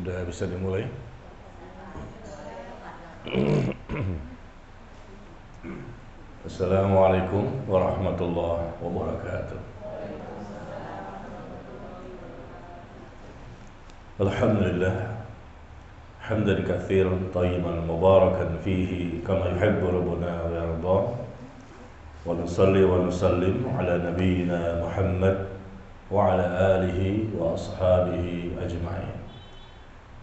Sudah bisa dimulai. Assalamualaikum warahmatullahi wabarakatuh. Alhamdulillah hamdan katsiran tayyiban mubarakan fihi kama yuhibbu rabbuna wa yarda. Wa nusalli wa nusallim ala nabiyyina Muhammad wa ala alihi wa ashabihi ajma'in.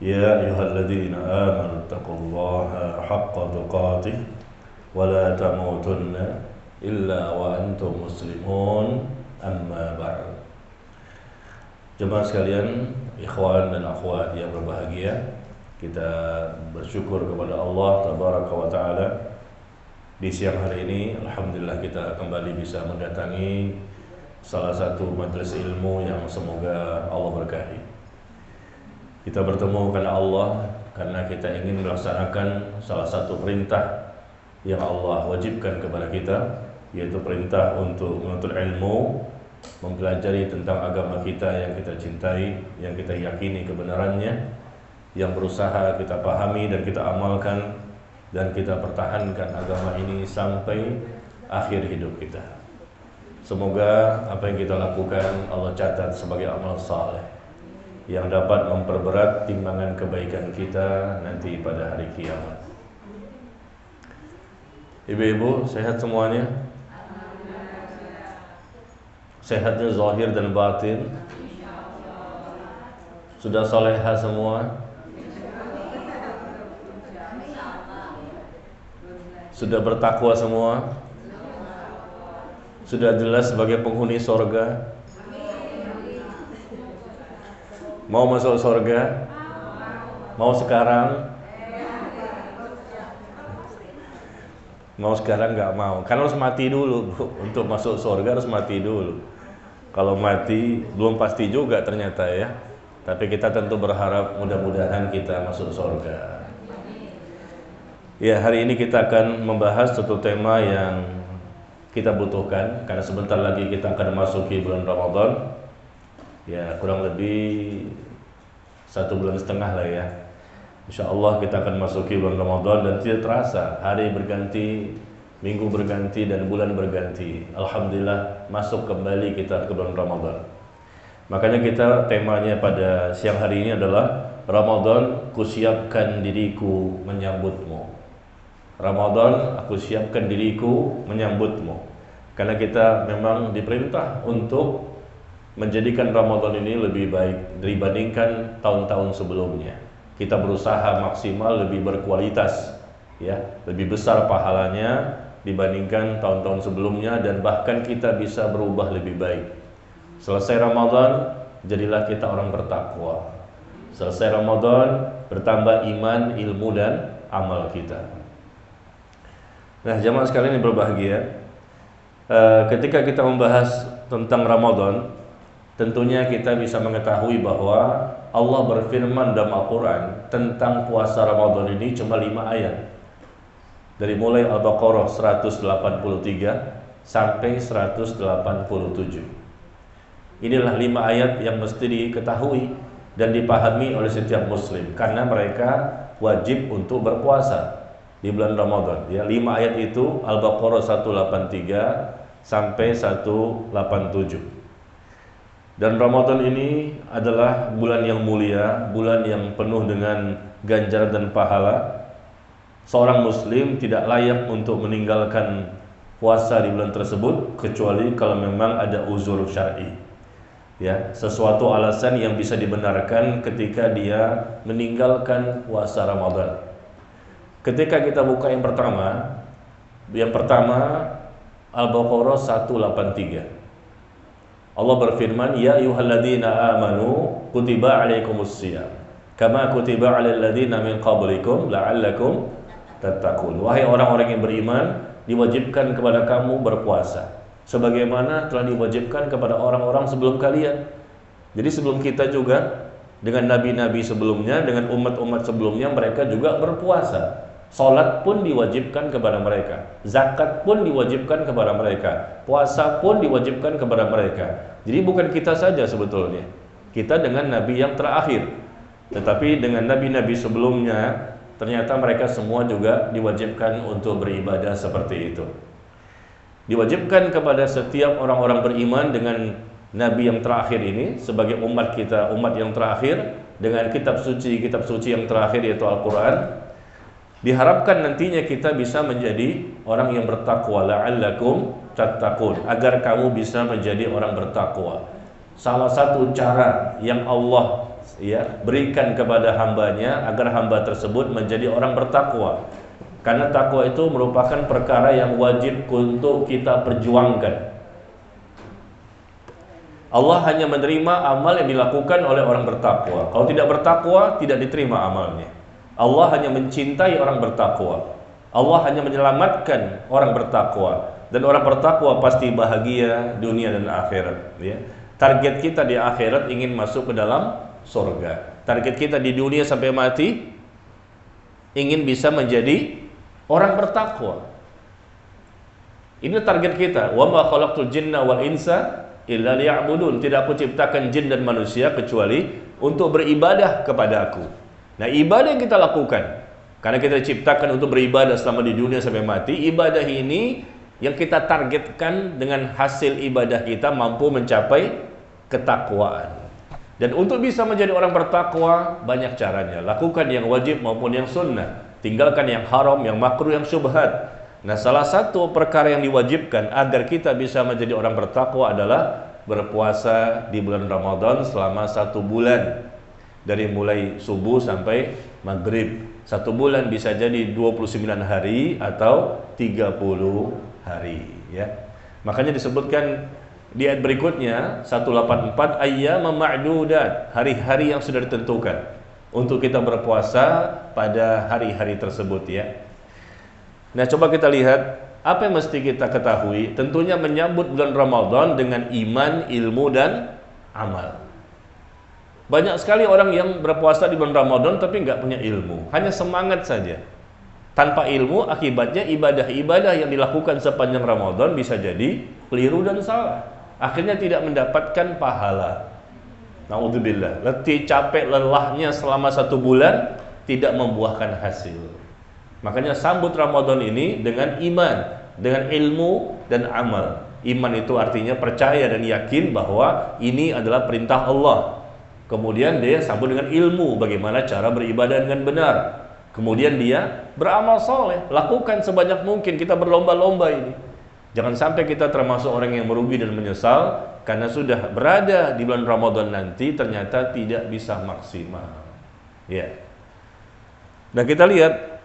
Ya ayyuhalladzina amanu taqullaha haqqa tuqatih wa la tamutunna illa wa antum muslimun, amma ba'd. Jemaah sekalian, ikhwan dan akhwat yang berbahagia, kita bersyukur kepada Allah tabaraka wa taala. Di siang hari ini alhamdulillah kita kembali bisa mendatangi salah satu majelis ilmu yang semoga Allah berkahi. Kita bertemu karena Allah, karena kita ingin melaksanakan salah satu perintah yang Allah wajibkan kepada kita, yaitu perintah untuk menuntut ilmu, mempelajari tentang agama kita yang kita cintai, yang kita yakini kebenarannya, yang berusaha kita pahami dan kita amalkan, dan kita pertahankan agama ini sampai akhir hidup kita. Semoga apa yang kita lakukan Allah catat sebagai amal saleh yang dapat memperberat timbangan kebaikan kita nanti pada hari kiamat. Ibu-ibu sehat semuanya? Sehatnya zahir dan batin? Sudah salehah semua? Sudah bertakwa semua? Sudah jelas sebagai penghuni sorga? Mau masuk sorga? Mau sekarang? Mau sekarang nggak mau, karena harus mati dulu. Untuk masuk sorga harus mati dulu. Kalau mati belum pasti juga ternyata ya. Tapi kita tentu berharap mudah-mudahan kita masuk sorga. Ya, hari ini kita akan membahas satu tema yang kita butuhkan, karena sebentar lagi kita akan memasuki bulan Ramadan. Ya, kurang lebih 1,5 bulan lah ya. Insya Allah kita akan masuki bulan Ramadan dan tidak terasa hari berganti, minggu berganti dan bulan berganti. Alhamdulillah masuk kembali kita ke bulan Ramadan. Makanya kita temanya pada siang hari ini adalah Ramadan, kusiapkan diriku menyambutmu. Ramadan, aku siapkan diriku menyambutmu. Karena kita memang diperintah untuk menjadikan Ramadan ini lebih baik dibandingkan tahun-tahun sebelumnya. Kita berusaha maksimal lebih berkualitas, ya, lebih besar pahalanya dibandingkan tahun-tahun sebelumnya, dan bahkan kita bisa berubah lebih baik. Selesai Ramadan, jadilah kita orang bertakwa. Selesai Ramadan, bertambah iman, ilmu dan amal kita. Nah, jamaah sekalian yang berbahagia, ketika kita membahas tentang Ramadan, tentunya kita bisa mengetahui bahwa Allah berfirman dalam Al-Quran tentang puasa Ramadan ini cuma 5 ayat. Dari mulai Al-Baqarah 183 sampai 187. Inilah 5 ayat yang mesti diketahui dan dipahami oleh setiap muslim, karena mereka wajib untuk berpuasa di bulan Ramadan. Ya, 5 ayat itu Al-Baqarah 183 sampai 187. Dan Ramadan ini adalah bulan yang mulia, bulan yang penuh dengan ganjaran dan pahala. Seorang muslim tidak layak untuk meninggalkan puasa di bulan tersebut kecuali kalau memang ada uzur syar'i. Ya, sesuatu alasan yang bisa dibenarkan ketika dia meninggalkan puasa Ramadan. Ketika kita buka yang pertama Al-Baqarah 183. Allah berfirman, ya ayyuhalladzina amanu kutiba alaikumusshiyam kama kutiba alal ladzina min qablikum la'allakum tattaqun. Wahai orang-orang yang beriman, diwajibkan kepada kamu berpuasa sebagaimana telah diwajibkan kepada orang-orang sebelum kalian. Jadi sebelum kita juga, dengan nabi-nabi sebelumnya, dengan umat-umat sebelumnya, mereka juga berpuasa. Salat pun diwajibkan kepada mereka, zakat pun diwajibkan kepada mereka, puasa pun diwajibkan kepada mereka. Jadi bukan kita saja sebetulnya, kita dengan nabi yang terakhir. Tetapi dengan nabi-nabi sebelumnya, ternyata mereka semua juga diwajibkan untuk beribadah seperti itu. Diwajibkan kepada setiap orang-orang beriman dengan nabi yang terakhir ini sebagai umat kita, umat yang terakhir, dengan kitab suci yang terakhir yaitu Al-Quran. Diharapkan nantinya kita bisa menjadi orang yang bertakwa, la'allakum tattaqun, agar kamu bisa menjadi orang bertakwa. Salah satu cara yang Allah berikan kepada hambanya agar hamba tersebut menjadi orang bertakwa, karena takwa itu merupakan perkara yang wajib untuk kita perjuangkan. Allah hanya menerima amal yang dilakukan oleh orang bertakwa. Kalau tidak bertakwa, tidak diterima amalnya. Allah hanya mencintai orang bertakwa. Allah hanya menyelamatkan orang bertakwa. Dan orang bertakwa pasti bahagia dunia dan akhirat. Target kita di akhirat ingin masuk ke dalam surga. Target kita di dunia sampai mati ingin bisa menjadi orang bertakwa. Ini target kita. Wa ma khalaqtul jinna wal insa illa liya'budun. Tidak aku ciptakan jin dan manusia kecuali untuk beribadah kepada aku. Nah, ibadah yang kita lakukan, karena kita diciptakan untuk beribadah selama di dunia sampai mati, ibadah ini yang kita targetkan dengan hasil ibadah kita mampu mencapai ketakwaan. Dan untuk bisa menjadi orang bertakwa banyak caranya. Lakukan yang wajib maupun yang sunnah. Tinggalkan yang haram, yang makruh, yang syubhat. Nah, salah satu perkara yang diwajibkan agar kita bisa menjadi orang bertakwa adalah berpuasa di bulan Ramadan selama 1 bulan. Dari mulai subuh sampai maghrib. 1 bulan bisa jadi 29 hari atau 30 hari. Makanya disebutkan di ayat berikutnya 184, ayyam ma'dudat, hari-hari yang sudah ditentukan untuk kita berpuasa pada hari-hari tersebut. Nah, coba kita lihat apa yang mesti kita ketahui. Tentunya menyambut bulan Ramadan dengan iman, ilmu, dan amal. Banyak sekali orang yang berpuasa di bulan Ramadan tapi nggak punya ilmu, hanya semangat saja. Tanpa ilmu, akibatnya ibadah-ibadah yang dilakukan sepanjang Ramadan bisa jadi keliru dan salah. Akhirnya tidak mendapatkan pahala. Na'udzubillah. Letih, capek, lelahnya selama 1 bulan tidak membuahkan hasil. Makanya sambut Ramadan ini dengan iman, dengan ilmu dan amal. Iman itu artinya percaya dan yakin bahwa ini adalah perintah Allah. Kemudian dia sambut dengan ilmu, bagaimana cara beribadah dengan benar. Kemudian dia beramal soleh, lakukan sebanyak mungkin. Kita berlomba-lomba ini. Jangan sampai kita termasuk orang yang merugi dan menyesal karena sudah berada di bulan Ramadan nanti ternyata tidak bisa maksimal. Nah, kita lihat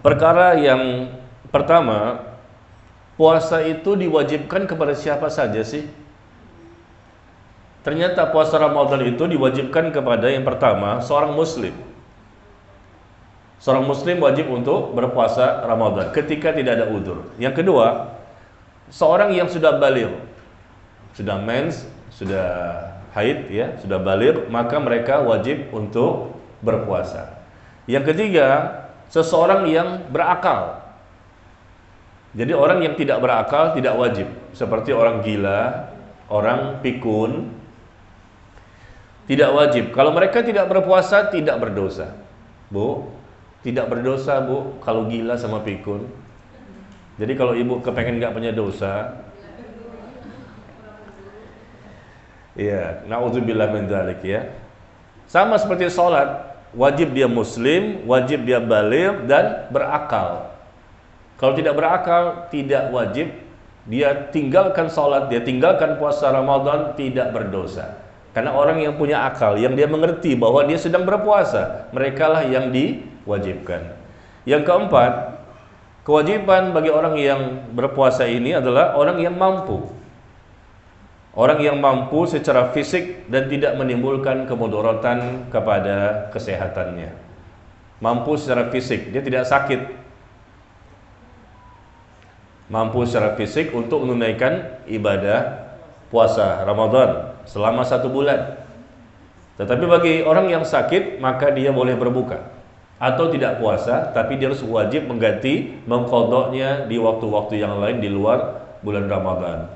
perkara yang pertama, puasa itu diwajibkan kepada siapa saja sih? Ternyata puasa Ramadan itu diwajibkan kepada yang pertama, seorang muslim. Seorang muslim wajib untuk berpuasa Ramadan ketika tidak ada udzur. Yang kedua, seorang yang sudah baligh, sudah mens, sudah haid sudah baligh, maka mereka wajib untuk berpuasa. Yang ketiga, seseorang yang berakal. Jadi orang yang tidak berakal tidak wajib, seperti orang gila, orang pikun, tidak wajib. Kalau mereka tidak berpuasa, tidak berdosa. Bu, tidak berdosa, Bu, kalau gila sama pikun. Jadi kalau ibu kepengen nggak punya dosa, na'udzubillah min dzalik Sama seperti sholat, wajib dia muslim, wajib dia baligh dan berakal. Kalau tidak berakal, tidak wajib. Dia tinggalkan sholat, dia tinggalkan puasa Ramadan, tidak berdosa. Karena orang yang punya akal, yang dia mengerti bahwa dia sedang berpuasa, merekalah yang diwajibkan. Yang keempat, kewajiban bagi orang yang berpuasa ini adalah orang yang mampu. Orang yang mampu secara fisik dan tidak menimbulkan kemudaratan kepada kesehatannya. Mampu secara fisik, dia tidak sakit. Mampu secara fisik untuk menunaikan ibadah puasa Ramadan selama 1 bulan. Tetapi bagi orang yang sakit, maka dia boleh berbuka atau tidak puasa, tapi dia harus wajib mengqadha'nya di waktu-waktu yang lain di luar bulan Ramadan.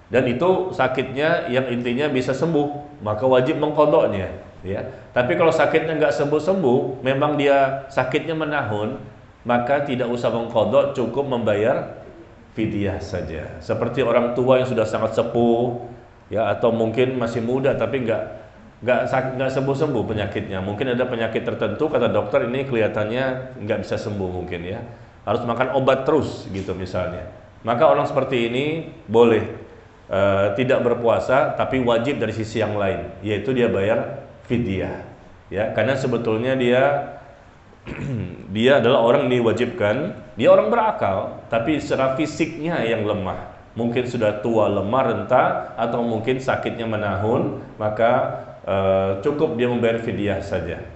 Dan itu sakitnya yang intinya bisa sembuh, maka wajib mengqadha'nya. ya. Tapi kalau sakitnya nggak sembuh-sembuh, memang dia sakitnya menahun, maka tidak usah mengqadha, cukup membayar fidyah saja. Seperti orang tua yang sudah sangat sepuh, ya, atau mungkin masih muda tapi nggak sembuh-sembuh penyakitnya. Mungkin ada penyakit tertentu, kata dokter ini kelihatannya nggak bisa sembuh mungkin, ya, harus makan obat terus gitu misalnya. Maka orang seperti ini boleh tidak berpuasa, tapi wajib dari sisi yang lain, yaitu dia bayar fidyah, ya, karena sebetulnya dia adalah orang yang diwajibkan, dia orang berakal, tapi secara fisiknya yang lemah, mungkin sudah tua, lemah, renta, atau mungkin sakitnya menahun, maka cukup dia membayar fidyah saja.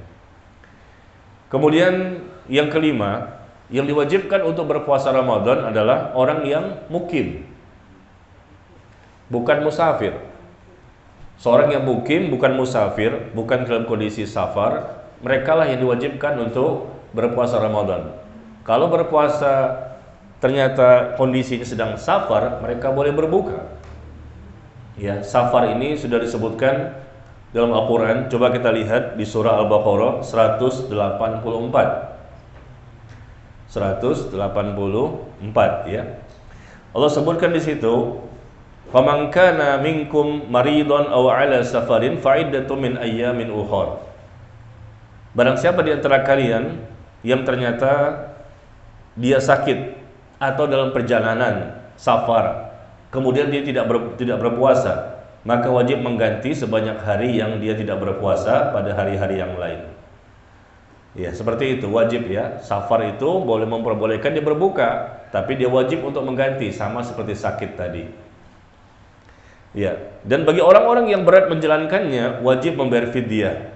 Kemudian yang kelima, yang diwajibkan untuk berpuasa Ramadan adalah orang yang mukim, bukan musafir. Seorang yang mukim, bukan musafir, bukan dalam kondisi safar, mereka lah yang diwajibkan untuk berpuasa Ramadan. Kalau berpuasa ternyata kondisinya sedang safar, mereka boleh berbuka. Ya, safar ini sudah disebutkan dalam Al-Quran. Coba kita lihat di surah Al-Baqarah 184. 184, ya. Allah sebutkan di situ, "Faman kana minkum maridun aw 'ala safarin fa'iddatun min ayyamin ukhra." Barang siapa di antara kalian yang ternyata dia sakit atau dalam perjalanan safar, kemudian dia tidak berpuasa, maka wajib mengganti sebanyak hari yang dia tidak berpuasa pada hari-hari yang lain. Ya, seperti itu, wajib, ya. Safar itu boleh memperbolehkan dia berbuka, tapi dia wajib untuk mengganti, sama seperti sakit tadi. Ya, dan bagi orang-orang yang berat menjalankannya, wajib membayar fidyah.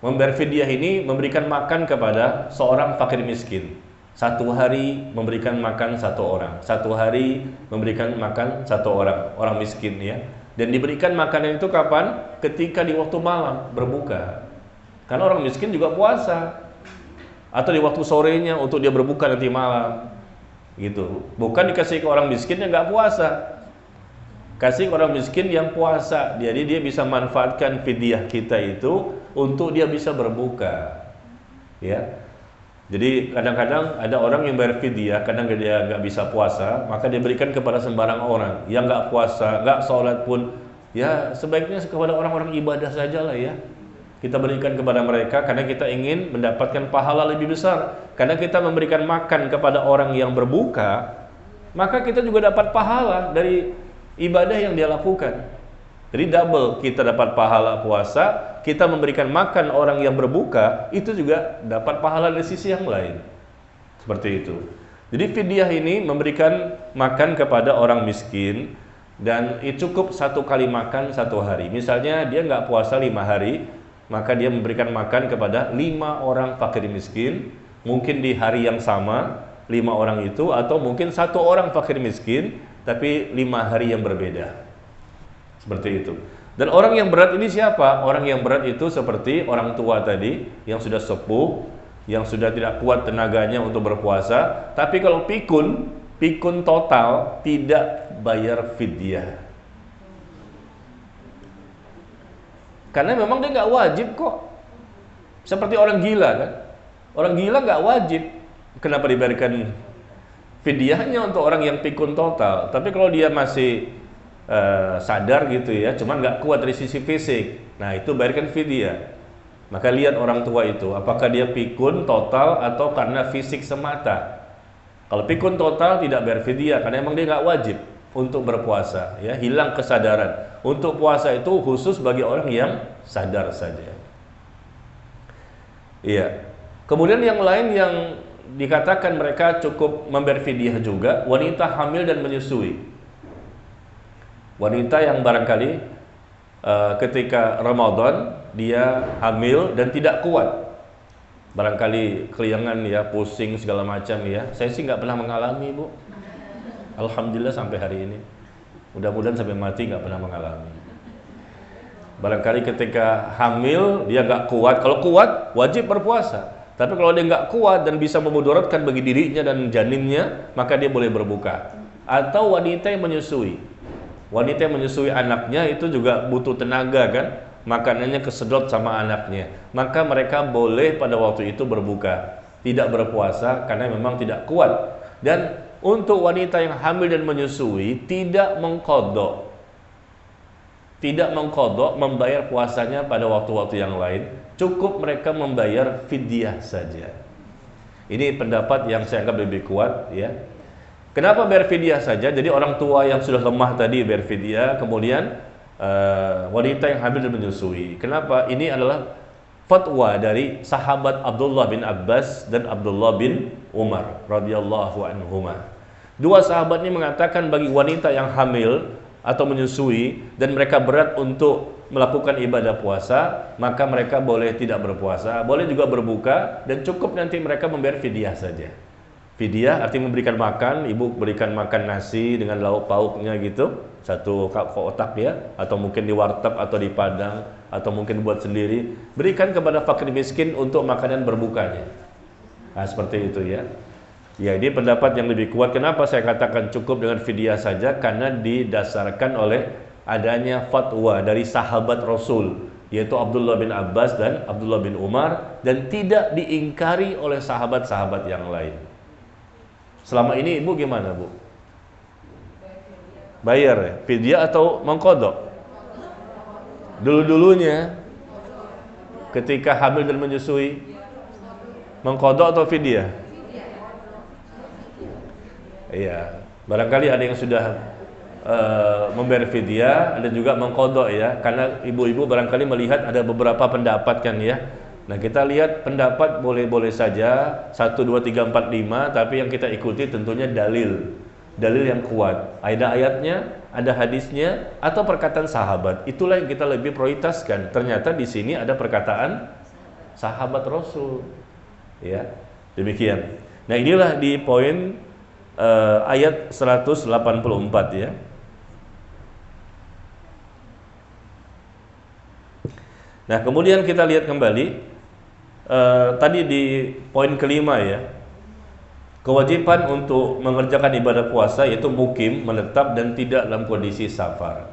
Membayar fidyah ini memberikan makan kepada seorang fakir miskin. Satu hari memberikan makan satu orang, satu hari memberikan makan satu orang miskin, ya. Dan diberikan makanan itu kapan? Ketika di waktu malam berbuka. Karena orang miskin juga puasa. Atau di waktu sorenya untuk dia berbuka nanti malam. Gitu. Bukan dikasih ke orang miskin yang nggak puasa. Kasih ke orang miskin yang puasa. Jadi dia bisa manfaatkan fidyah kita itu untuk dia bisa berbuka. Ya. Jadi kadang-kadang ada orang yang bayar fidyah, kadang dia nggak bisa puasa, maka dia berikan kepada sembarang orang yang nggak puasa, nggak sholat pun, ya sebaiknya kepada orang-orang ibadah saja lah, ya. Kita berikan kepada mereka karena kita ingin mendapatkan pahala lebih besar. Karena kita memberikan makan kepada orang yang berbuka, maka kita juga dapat pahala dari ibadah yang dia lakukan. Jadi double, kita dapat pahala puasa, kita memberikan makan orang yang berbuka, itu juga dapat pahala dari sisi yang lain. Seperti itu. Jadi fidyah ini memberikan makan kepada orang miskin, dan cukup satu kali makan satu hari. Misalnya dia nggak puasa 5 hari, maka dia memberikan makan kepada 5 orang fakir miskin, mungkin di hari yang sama 5 orang itu, atau mungkin 1 orang fakir miskin tapi 5 hari yang berbeda. Seperti itu. Dan orang yang berat ini siapa? Orang yang berat itu seperti orang tua tadi yang sudah sepuh, yang sudah tidak kuat tenaganya untuk berpuasa. Tapi kalau pikun total, tidak bayar fidyah. Karena memang dia nggak wajib kok. Seperti orang gila, kan? Orang gila nggak wajib. Kenapa diberikan fidyahnya untuk orang yang pikun total? Tapi kalau dia masih sadar gitu, ya, cuman nggak kuat dari sisi fisik, nah itu bayarkan fidyah. Maka lihat orang tua itu, apakah dia pikun total atau karena fisik semata. Kalau pikun total tidak bayar fidyah, karena emang dia nggak wajib untuk berpuasa, ya, hilang kesadaran. Untuk puasa itu khusus bagi orang yang sadar saja. Iya. Kemudian yang lain yang dikatakan mereka cukup membayar fidyah juga, wanita hamil dan menyusui. Wanita yang barangkali ketika Ramadan dia hamil dan tidak kuat, barangkali keliangan, ya, pusing segala macam, ya. Saya sih nggak pernah mengalami, Bu. Alhamdulillah sampai hari ini. Mudah-mudahan sampai mati nggak pernah mengalami. Barangkali ketika hamil dia nggak kuat. Kalau kuat wajib berpuasa. Tapi kalau dia nggak kuat dan bisa memudaratkan bagi dirinya dan janinnya, maka dia boleh berbuka. Atau wanita yang menyusui. Wanita yang menyusui anaknya itu juga butuh tenaga, kan, makanannya kesedot sama anaknya, maka mereka boleh pada waktu itu berbuka, tidak berpuasa karena memang tidak kuat. Dan untuk wanita yang hamil dan menyusui tidak mengqadha, membayar puasanya pada waktu-waktu yang lain, cukup mereka membayar fidyah saja. Ini pendapat yang saya anggap lebih kuat, ya. Kenapa bayar fidyah saja? Jadi orang tua yang sudah lemah tadi bayar fidyah, kemudian wanita yang hamil dan menyusui. Kenapa? Ini adalah fatwa dari sahabat Abdullah bin Abbas dan Abdullah bin Umar radhiyallahu anhuma. Dua sahabat ini mengatakan bagi wanita yang hamil atau menyusui dan mereka berat untuk melakukan ibadah puasa, maka mereka boleh tidak berpuasa, boleh juga berbuka, dan cukup nanti mereka membayar fidyah saja. Fidyah artinya memberikan makan, ibu berikan makan nasi dengan lauk pauknya gitu, satu kotak ya, atau mungkin di warteg atau di padang, atau mungkin buat sendiri, berikan kepada fakir miskin untuk makanan berbukanya. Nah, seperti itu ya. Ya, ini pendapat yang lebih kuat. Kenapa saya katakan cukup dengan fidyah saja? Karena didasarkan oleh adanya fatwa dari sahabat Rasul, yaitu Abdullah bin Abbas dan Abdullah bin Umar, dan tidak diingkari oleh sahabat-sahabat yang lain. Selama ini ibu gimana, Bu? Bayar ya? Fidyah atau mengqadha? Dulu-dulunya ketika hamil dan menyusui mengqadha atau fidyah? Iya, barangkali ada yang sudah membayar fidyah, ada juga mengqadha ya, karena ibu-ibu barangkali melihat ada beberapa pendapat kan ya. Nah, kita lihat pendapat boleh-boleh saja 1, 2, 3, 4, 5, tapi yang kita ikuti tentunya dalil yang kuat, ada ayatnya, ada hadisnya, atau perkataan sahabat. Itulah yang kita lebih prioritaskan. Ternyata di sini ada perkataan sahabat Rasul, ya. Demikian. Nah, inilah di poin ayat 184 ya. Nah, kemudian kita lihat kembali tadi di poin kelima ya, kewajiban untuk mengerjakan ibadah puasa yaitu mukim, menetap dan tidak dalam kondisi safar.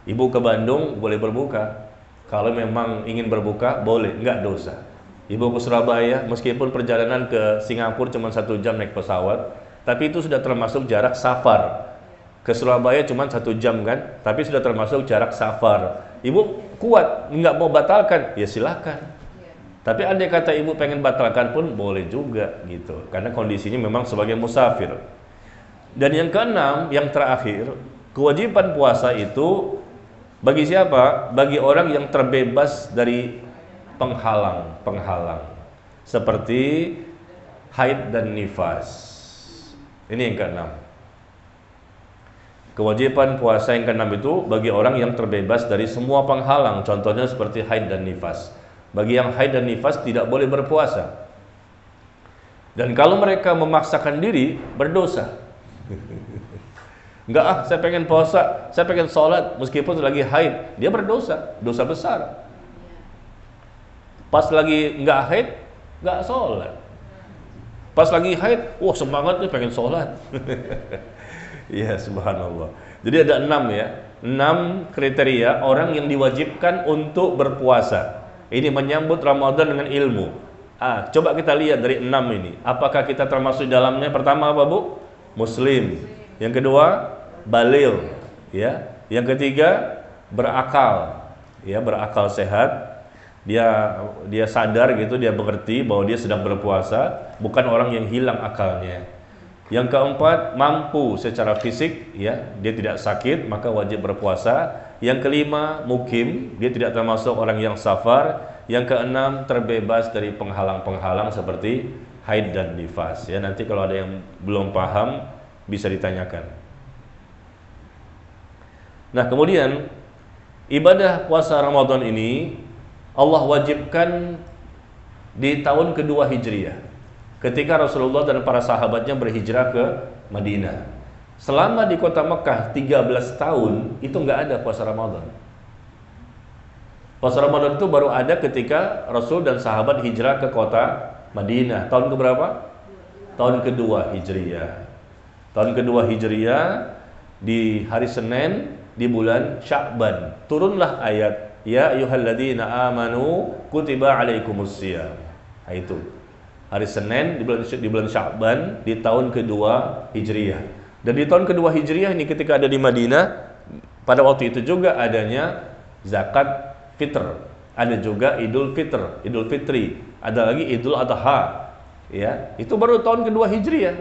Ibu ke Bandung boleh berbuka, kalau memang ingin berbuka boleh, enggak dosa. Ibu ke Surabaya, meskipun perjalanan ke Singapura cuma 1 jam naik pesawat, tapi itu sudah termasuk jarak safar. Ke Surabaya cuma 1 jam kan, tapi sudah termasuk jarak safar. Ibu kuat, nggak mau batalkan, ya silakan. Tapi andai kata ibu pengen batalkan pun boleh juga gitu, karena kondisinya memang sebagai musafir. Dan yang keenam, yang terakhir, kewajiban puasa itu bagi siapa? Bagi orang yang terbebas dari penghalang, seperti haid dan nifas. Ini yang keenam. Kewajiban puasa yang keenam itu bagi orang yang terbebas dari semua penghalang, contohnya seperti haid dan nifas. Bagi yang haid dan nifas tidak boleh berpuasa. Dan kalau mereka memaksakan diri, berdosa. Enggak, saya pengen puasa, saya pengen sholat meskipun lagi haid, dia berdosa, dosa besar. Pas lagi enggak haid, enggak sholat. Pas lagi haid, wah semangat nih pengen sholat. Ya, subhanallah. Jadi ada 6 ya, 6 kriteria orang yang diwajibkan untuk berpuasa. Ini menyambut Ramadan dengan ilmu. Coba kita lihat dari 6 ini, apakah kita termasuk dalamnya? Pertama apa, Bu? Muslim. Yang kedua, baligh, ya. Yang ketiga, berakal, ya, berakal sehat. Dia sadar gitu, dia mengerti bahwa dia sedang berpuasa, bukan orang yang hilang akalnya. Yang keempat, mampu secara fisik, ya, dia tidak sakit, maka wajib berpuasa. Yang kelima, mukim, dia tidak termasuk orang yang safar. Yang keenam, terbebas dari penghalang-penghalang seperti haid dan nifas. Ya, nanti kalau ada yang belum paham bisa ditanyakan. Nah, kemudian ibadah puasa Ramadan ini Allah wajibkan di tahun kedua Hijriah, ketika Rasulullah dan para sahabatnya berhijrah ke Madinah. Selama di kota Mekah 13 tahun itu nggak ada puasa Ramadan. Puasa Ramadan itu baru ada ketika Rasul dan sahabat hijrah ke kota Madinah. Tahun keberapa? Tahun kedua Hijriah. Tahun kedua Hijriah di hari Senin di bulan Sya'ban turunlah ayat ya ayyuhalladzina amanu kutiba alaikumusiyam. Nah, itu hari Senin di bulan Sya'ban di tahun kedua Hijriah. Dan di tahun kedua Hijriah ini ketika ada di Madinah, pada waktu itu juga adanya zakat fitr, ada juga Idul Fitri, ada lagi Idul Adha. Ya, itu baru tahun kedua Hijriah.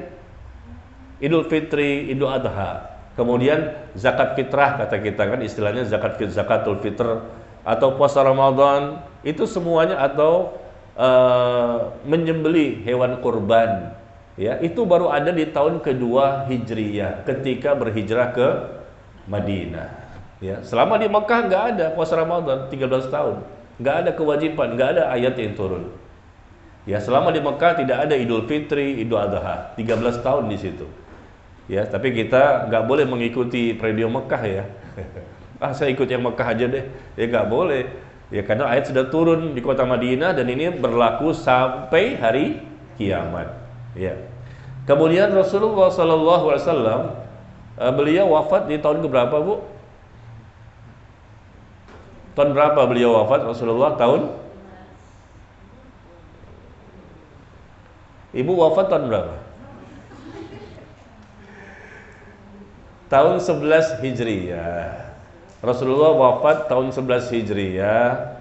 Idul Fitri, Idul Adha. Kemudian zakat fitrah kata kita kan istilahnya zakatul fitr atau puasa Ramadan, itu semuanya atau menyembelih hewan kurban. Ya, itu baru ada di tahun kedua Hijriyah ketika berhijrah ke Madinah. Ya, selama di Mekah nggak ada puasa Ramadan 13 tahun, nggak ada kewajiban, nggak ada ayat yang turun. Ya, selama di Mekah tidak ada Idul Fitri, Idul Adha, 13 tahun di situ. Ya, tapi kita nggak boleh mengikuti periode Mekah ya. Saya ikut yang Mekah aja deh. Ya nggak boleh. Ya karena ayat sudah turun di kota Madinah dan ini berlaku sampai hari kiamat. Ya. Kemudian Rasulullah SAW beliau wafat di tahun keberapa, Bu? Tahun berapa beliau wafat Rasulullah? Tahun? Ibu wafat tahun berapa? Tahun 11 Hijriyah. Rasulullah wafat tahun 11 Hijriyah.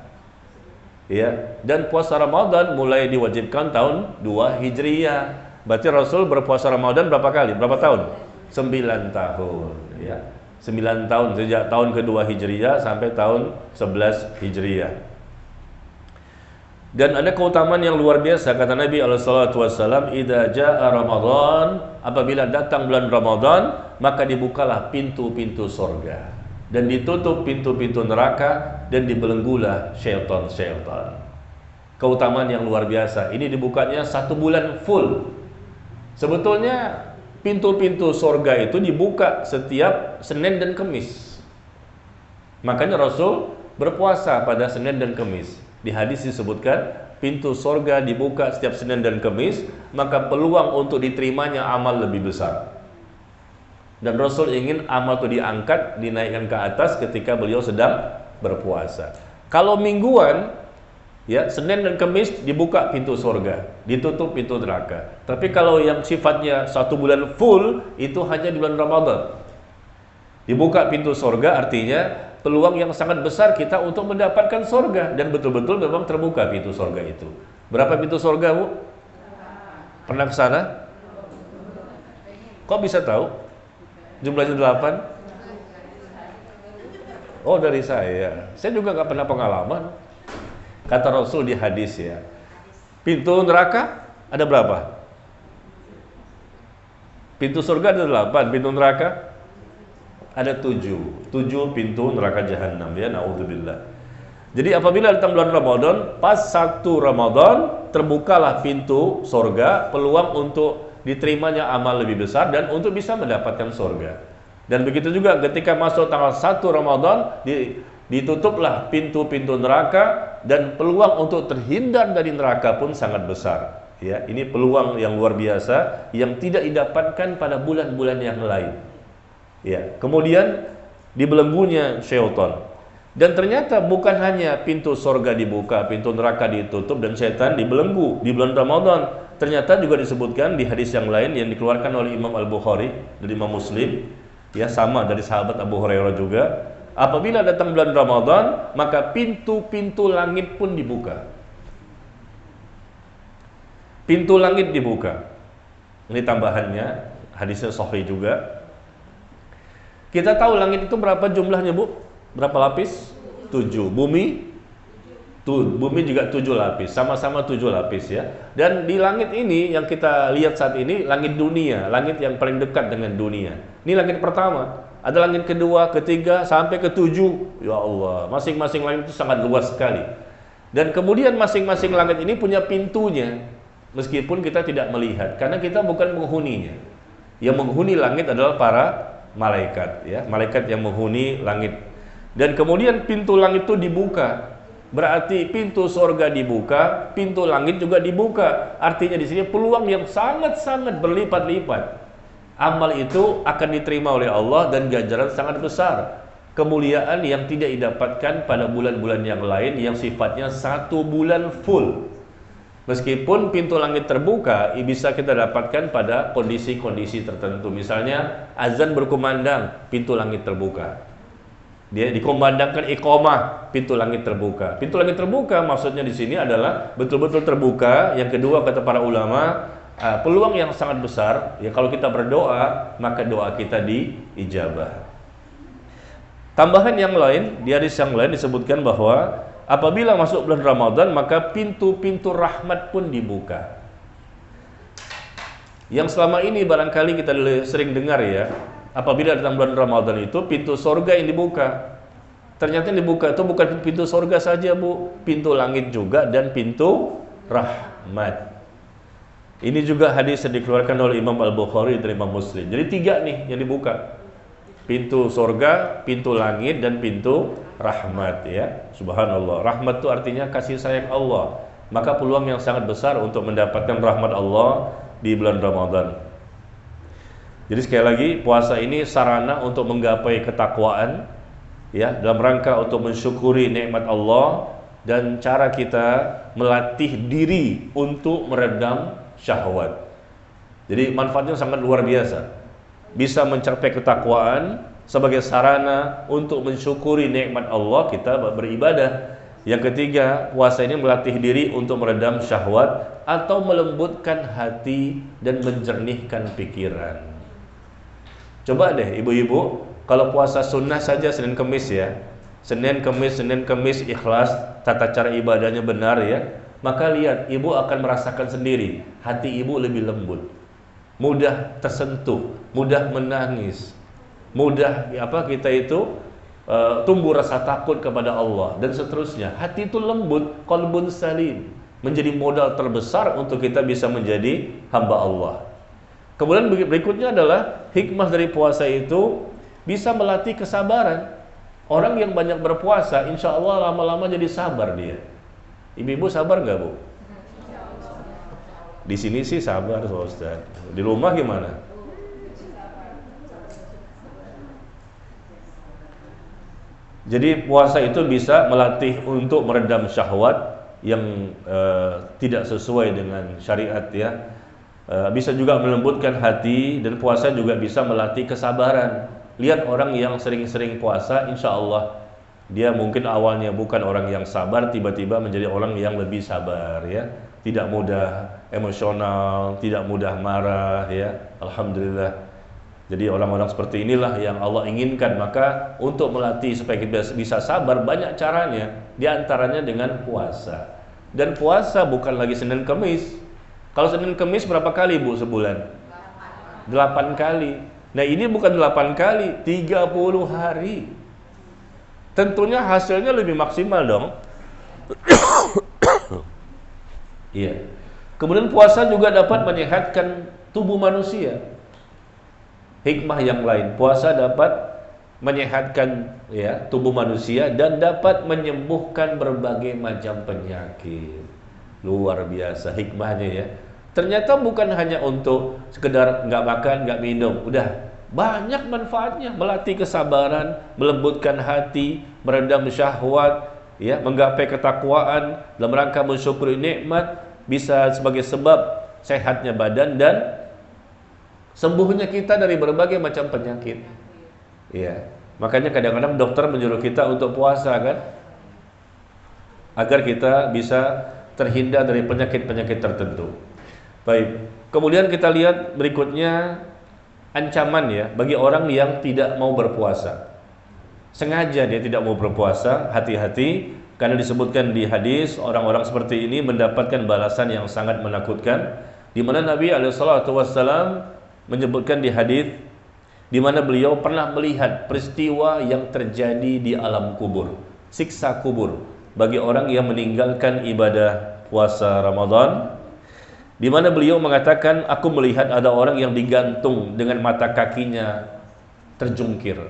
Ya, dan puasa Ramadan mulai diwajibkan tahun 2 Hijriyah. Berarti Rasul berpuasa Ramadan berapa kali? Berapa tahun? 9 tahun, ya. 9 tahun sejak tahun kedua Hijriyah sampai tahun 11 Hijriyah. Dan ada keutamaan yang luar biasa kata Nabi SAW, idza jaa Ramadan, apabila datang bulan Ramadan, maka dibukalah pintu-pintu surga dan ditutup pintu-pintu neraka dan dibelenggulah syaitan-syaitan. Keutamaan yang luar biasa. Ini dibukanya 1 bulan full. Sebetulnya pintu-pintu surga itu dibuka setiap Senin dan Kamis. Makanya Rasul berpuasa pada Senin dan Kamis. Di hadis disebutkan pintu surga dibuka setiap Senin dan Kamis, maka peluang untuk diterimanya amal lebih besar. Dan Rasul ingin amal itu diangkat, dinaikkan ke atas ketika beliau sedang berpuasa. Kalau mingguan, ya Senin dan Kamis dibuka pintu surga, ditutup pintu neraka. Tapi kalau yang sifatnya 1 bulan full, itu hanya di bulan Ramadan. Dibuka pintu surga artinya peluang yang sangat besar kita untuk mendapatkan surga, dan betul-betul memang terbuka pintu surga itu. Berapa pintu surga, Bu? Pernah ke sana? Kok bisa tahu? Jumlahnya 8? Oh, dari saya. Saya juga nggak pernah pengalaman. Kata Rasul di hadis ya. Pintu neraka ada berapa? Pintu surga ada 8, pintu neraka ada 7 pintu neraka jahanam, ya, naudzubillah. Jadi apabila datang bulan Ramadan, pas 1 Ramadan terbukalah pintu surga, peluang untuk diterimanya amal lebih besar dan untuk bisa mendapatkan surga. Dan begitu juga ketika masuk tanggal 1 Ramadan ditutuplah pintu-pintu neraka dan peluang untuk terhindar dari neraka pun sangat besar. Ya, ini peluang yang luar biasa yang tidak didapatkan pada bulan-bulan yang lain. Ya, kemudian dibelenggunya syaitan. Dan ternyata bukan hanya pintu surga dibuka, pintu neraka ditutup dan syaitan dibelenggu di bulan Ramadan. Ternyata juga disebutkan di hadis yang lain yang dikeluarkan oleh Imam Al-Bukhari dan Imam Muslim, ya sama dari sahabat Abu Hurairah juga. Apabila datang bulan Ramadan, maka pintu-pintu langit pun dibuka. Pintu langit dibuka. Ini tambahannya, hadisnya sahih juga. Kita tahu langit itu berapa jumlahnya, Bu? Berapa lapis? 7. Bumi juga 7 lapis. Sama-sama 7 lapis ya. Dan di langit ini yang kita lihat saat ini, langit dunia, langit yang paling dekat dengan dunia. Ini langit pertama. Ada langit kedua, ketiga, sampai ke-7. Ya Allah, masing-masing langit itu sangat luas sekali. Dan kemudian masing-masing langit ini punya pintunya. Meskipun kita tidak melihat, karena kita bukan penghuninya. Yang menghuni langit adalah para malaikat, ya, malaikat yang menghuni langit. Dan kemudian pintu langit itu dibuka, berarti pintu surga dibuka, pintu langit juga dibuka. Artinya di sini peluang yang sangat-sangat berlipat-lipat. Amal itu akan diterima oleh Allah dan ganjaran sangat besar. kemuliaan yang tidak didapatkan pada bulan-bulan yang lain yang sifatnya 1 bulan full. Meskipun pintu langit terbuka, bisa kita dapatkan pada kondisi-kondisi tertentu. Misalnya azan berkumandang, pintu langit terbuka. Dia dikumandangkan iqamah, pintu langit terbuka. Pintu langit terbuka maksudnya di sini adalah betul-betul terbuka. Yang kedua, kata para ulama, peluang yang sangat besar ya, kalau kita berdoa maka doa kita diijabah. Tambahan yang lain, di hadis yang lain disebutkan bahwa apabila masuk bulan Ramadan maka pintu-pintu rahmat pun dibuka. Yang selama ini barangkali kita sering dengar ya, apabila datang bulan Ramadan itu pintu surga yang dibuka. Ternyata yang dibuka itu bukan pintu surga saja, Bu, pintu langit juga dan pintu rahmat. Ini juga hadis yang dikeluarkan oleh Imam Al-Bukhari dan Imam Muslim. Jadi 3 nih yang dibuka. Pintu surga, pintu langit, dan pintu rahmat ya. Subhanallah. Rahmat itu artinya kasih sayang Allah. Maka peluang yang sangat besar untuk mendapatkan rahmat Allah di bulan Ramadan. Jadi sekali lagi, puasa ini sarana untuk menggapai ketakwaan ya, dalam rangka untuk mensyukuri nikmat Allah dan cara kita melatih diri untuk meredam syahwat. Jadi manfaatnya sangat luar biasa. Bisa mencapai ketakwaan sebagai sarana untuk mensyukuri nikmat Allah, kita beribadah. Yang ketiga, puasa ini melatih diri untuk meredam syahwat atau melembutkan hati dan menjernihkan pikiran. Coba deh ibu-ibu, kalau puasa sunnah saja Senin Kemis ya, Senin Kemis ikhlas, tata cara ibadahnya benar ya, maka lihat, ibu akan merasakan sendiri hati ibu lebih lembut, mudah tersentuh, mudah menangis, mudah kita itu tumbuh rasa takut kepada Allah dan seterusnya. Hati itu lembut, qalbun salim, menjadi modal terbesar untuk kita bisa menjadi hamba Allah. Kemudian berikutnya adalah hikmah dari puasa itu bisa melatih kesabaran. Orang yang banyak berpuasa, insya Allah lama-lama jadi sabar dia. Ibu-ibu sabar nggak, Bu? Di sini sih sabar, Ustaz. Di rumah gimana? Jadi puasa itu bisa melatih untuk meredam syahwat yang tidak sesuai dengan syariat ya. Bisa juga melembutkan hati, dan puasa juga bisa melatih kesabaran. Lihat orang yang sering-sering puasa, insya Allah dia mungkin awalnya bukan orang yang sabar, tiba-tiba menjadi orang yang lebih sabar ya. Tidak mudah emosional, tidak mudah marah ya. Alhamdulillah. Jadi orang-orang seperti inilah yang Allah inginkan. Maka untuk melatih supaya kita bisa sabar banyak caranya, di antaranya dengan puasa. Dan puasa bukan lagi Senin Kemis. Kalau Senin Kemis berapa kali, Bu, sebulan? 8 kali. Nah ini bukan 8 kali, 30 hari. Tentunya hasilnya lebih maksimal dong. Iya. Kemudian puasa juga dapat menyehatkan tubuh manusia. Hikmah yang lain, puasa dapat menyehatkan ya tubuh manusia dan dapat menyembuhkan berbagai macam penyakit. Luar biasa hikmahnya ya. Ternyata bukan hanya untuk sekedar nggak makan, nggak minum, udah. Banyak manfaatnya, melatih kesabaran, melembutkan hati, meredam syahwat, ya, menggapai ketakwaan dalam rangka mensyukuri nikmat, bisa sebagai sebab sehatnya badan dan sembuhnya kita dari berbagai macam penyakit. Ya, makanya kadang-kadang dokter menyuruh kita untuk puasa kan, agar kita bisa terhindar dari penyakit-penyakit tertentu. Baik, kemudian kita lihat berikutnya. Ancaman ya bagi orang yang tidak mau berpuasa. Sengaja dia tidak mau berpuasa, hati-hati, karena disebutkan di hadis orang-orang seperti ini mendapatkan balasan yang sangat menakutkan, di mana Nabi SAW menyebutkan di hadis di mana beliau pernah melihat peristiwa yang terjadi di alam kubur, siksa kubur bagi orang yang meninggalkan ibadah puasa Ramadan. Di mana beliau mengatakan, aku melihat ada orang yang digantung dengan mata kakinya terjungkir,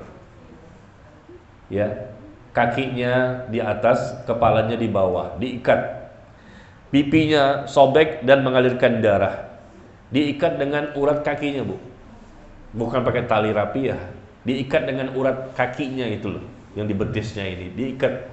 ya, kakinya di atas, kepalanya di bawah, diikat, pipinya sobek dan mengalirkan darah, diikat dengan urat kakinya, Bu, bukan pakai tali rapi ya, diikat dengan urat kakinya itu loh, yang di betisnya ini, diikat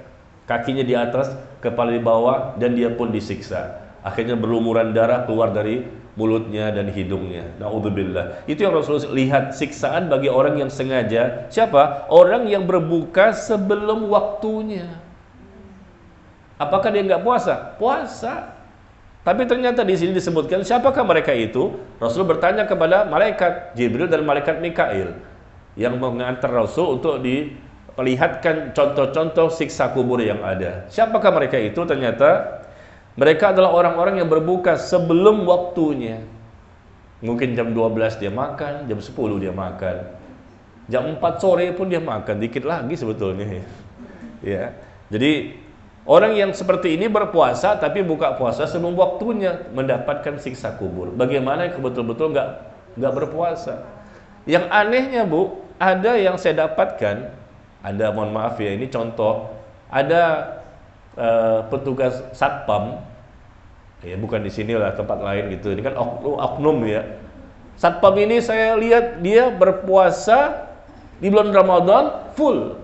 kakinya di atas, kepala di bawah, dan dia pun disiksa. Akhirnya berlumuran darah keluar dari mulutnya dan hidungnya. Na'udzubillah. Itu yang Rasulullah lihat, siksaan bagi orang yang sengaja. Siapa? Orang yang berbuka sebelum waktunya. Apakah dia nggak puasa? Puasa. Tapi ternyata di sini disebutkan siapakah mereka itu? Rasul bertanya kepada malaikat Jibril dan malaikat Mikail yang mengantar Rasul untuk diperlihatkan contoh-contoh siksa kubur yang ada. Siapakah mereka itu? Ternyata mereka adalah orang-orang yang berbuka sebelum waktunya. Mungkin jam 12 dia makan, jam 10 dia makan, jam 4 sore pun dia makan, dikit lagi sebetulnya. Ya. Jadi orang yang seperti ini berpuasa tapi buka puasa sebelum waktunya, mendapatkan siksa kubur. Bagaimana yang betul-betul nggak berpuasa? Yang anehnya Bu, ada yang saya dapatkan, ada, mohon maaf ya, ini contoh, ada petugas satpam, ya bukan di sini lah, tempat lain gitu. Ini kan oknum ya. Satpam ini saya lihat dia berpuasa di bulan Ramadan full,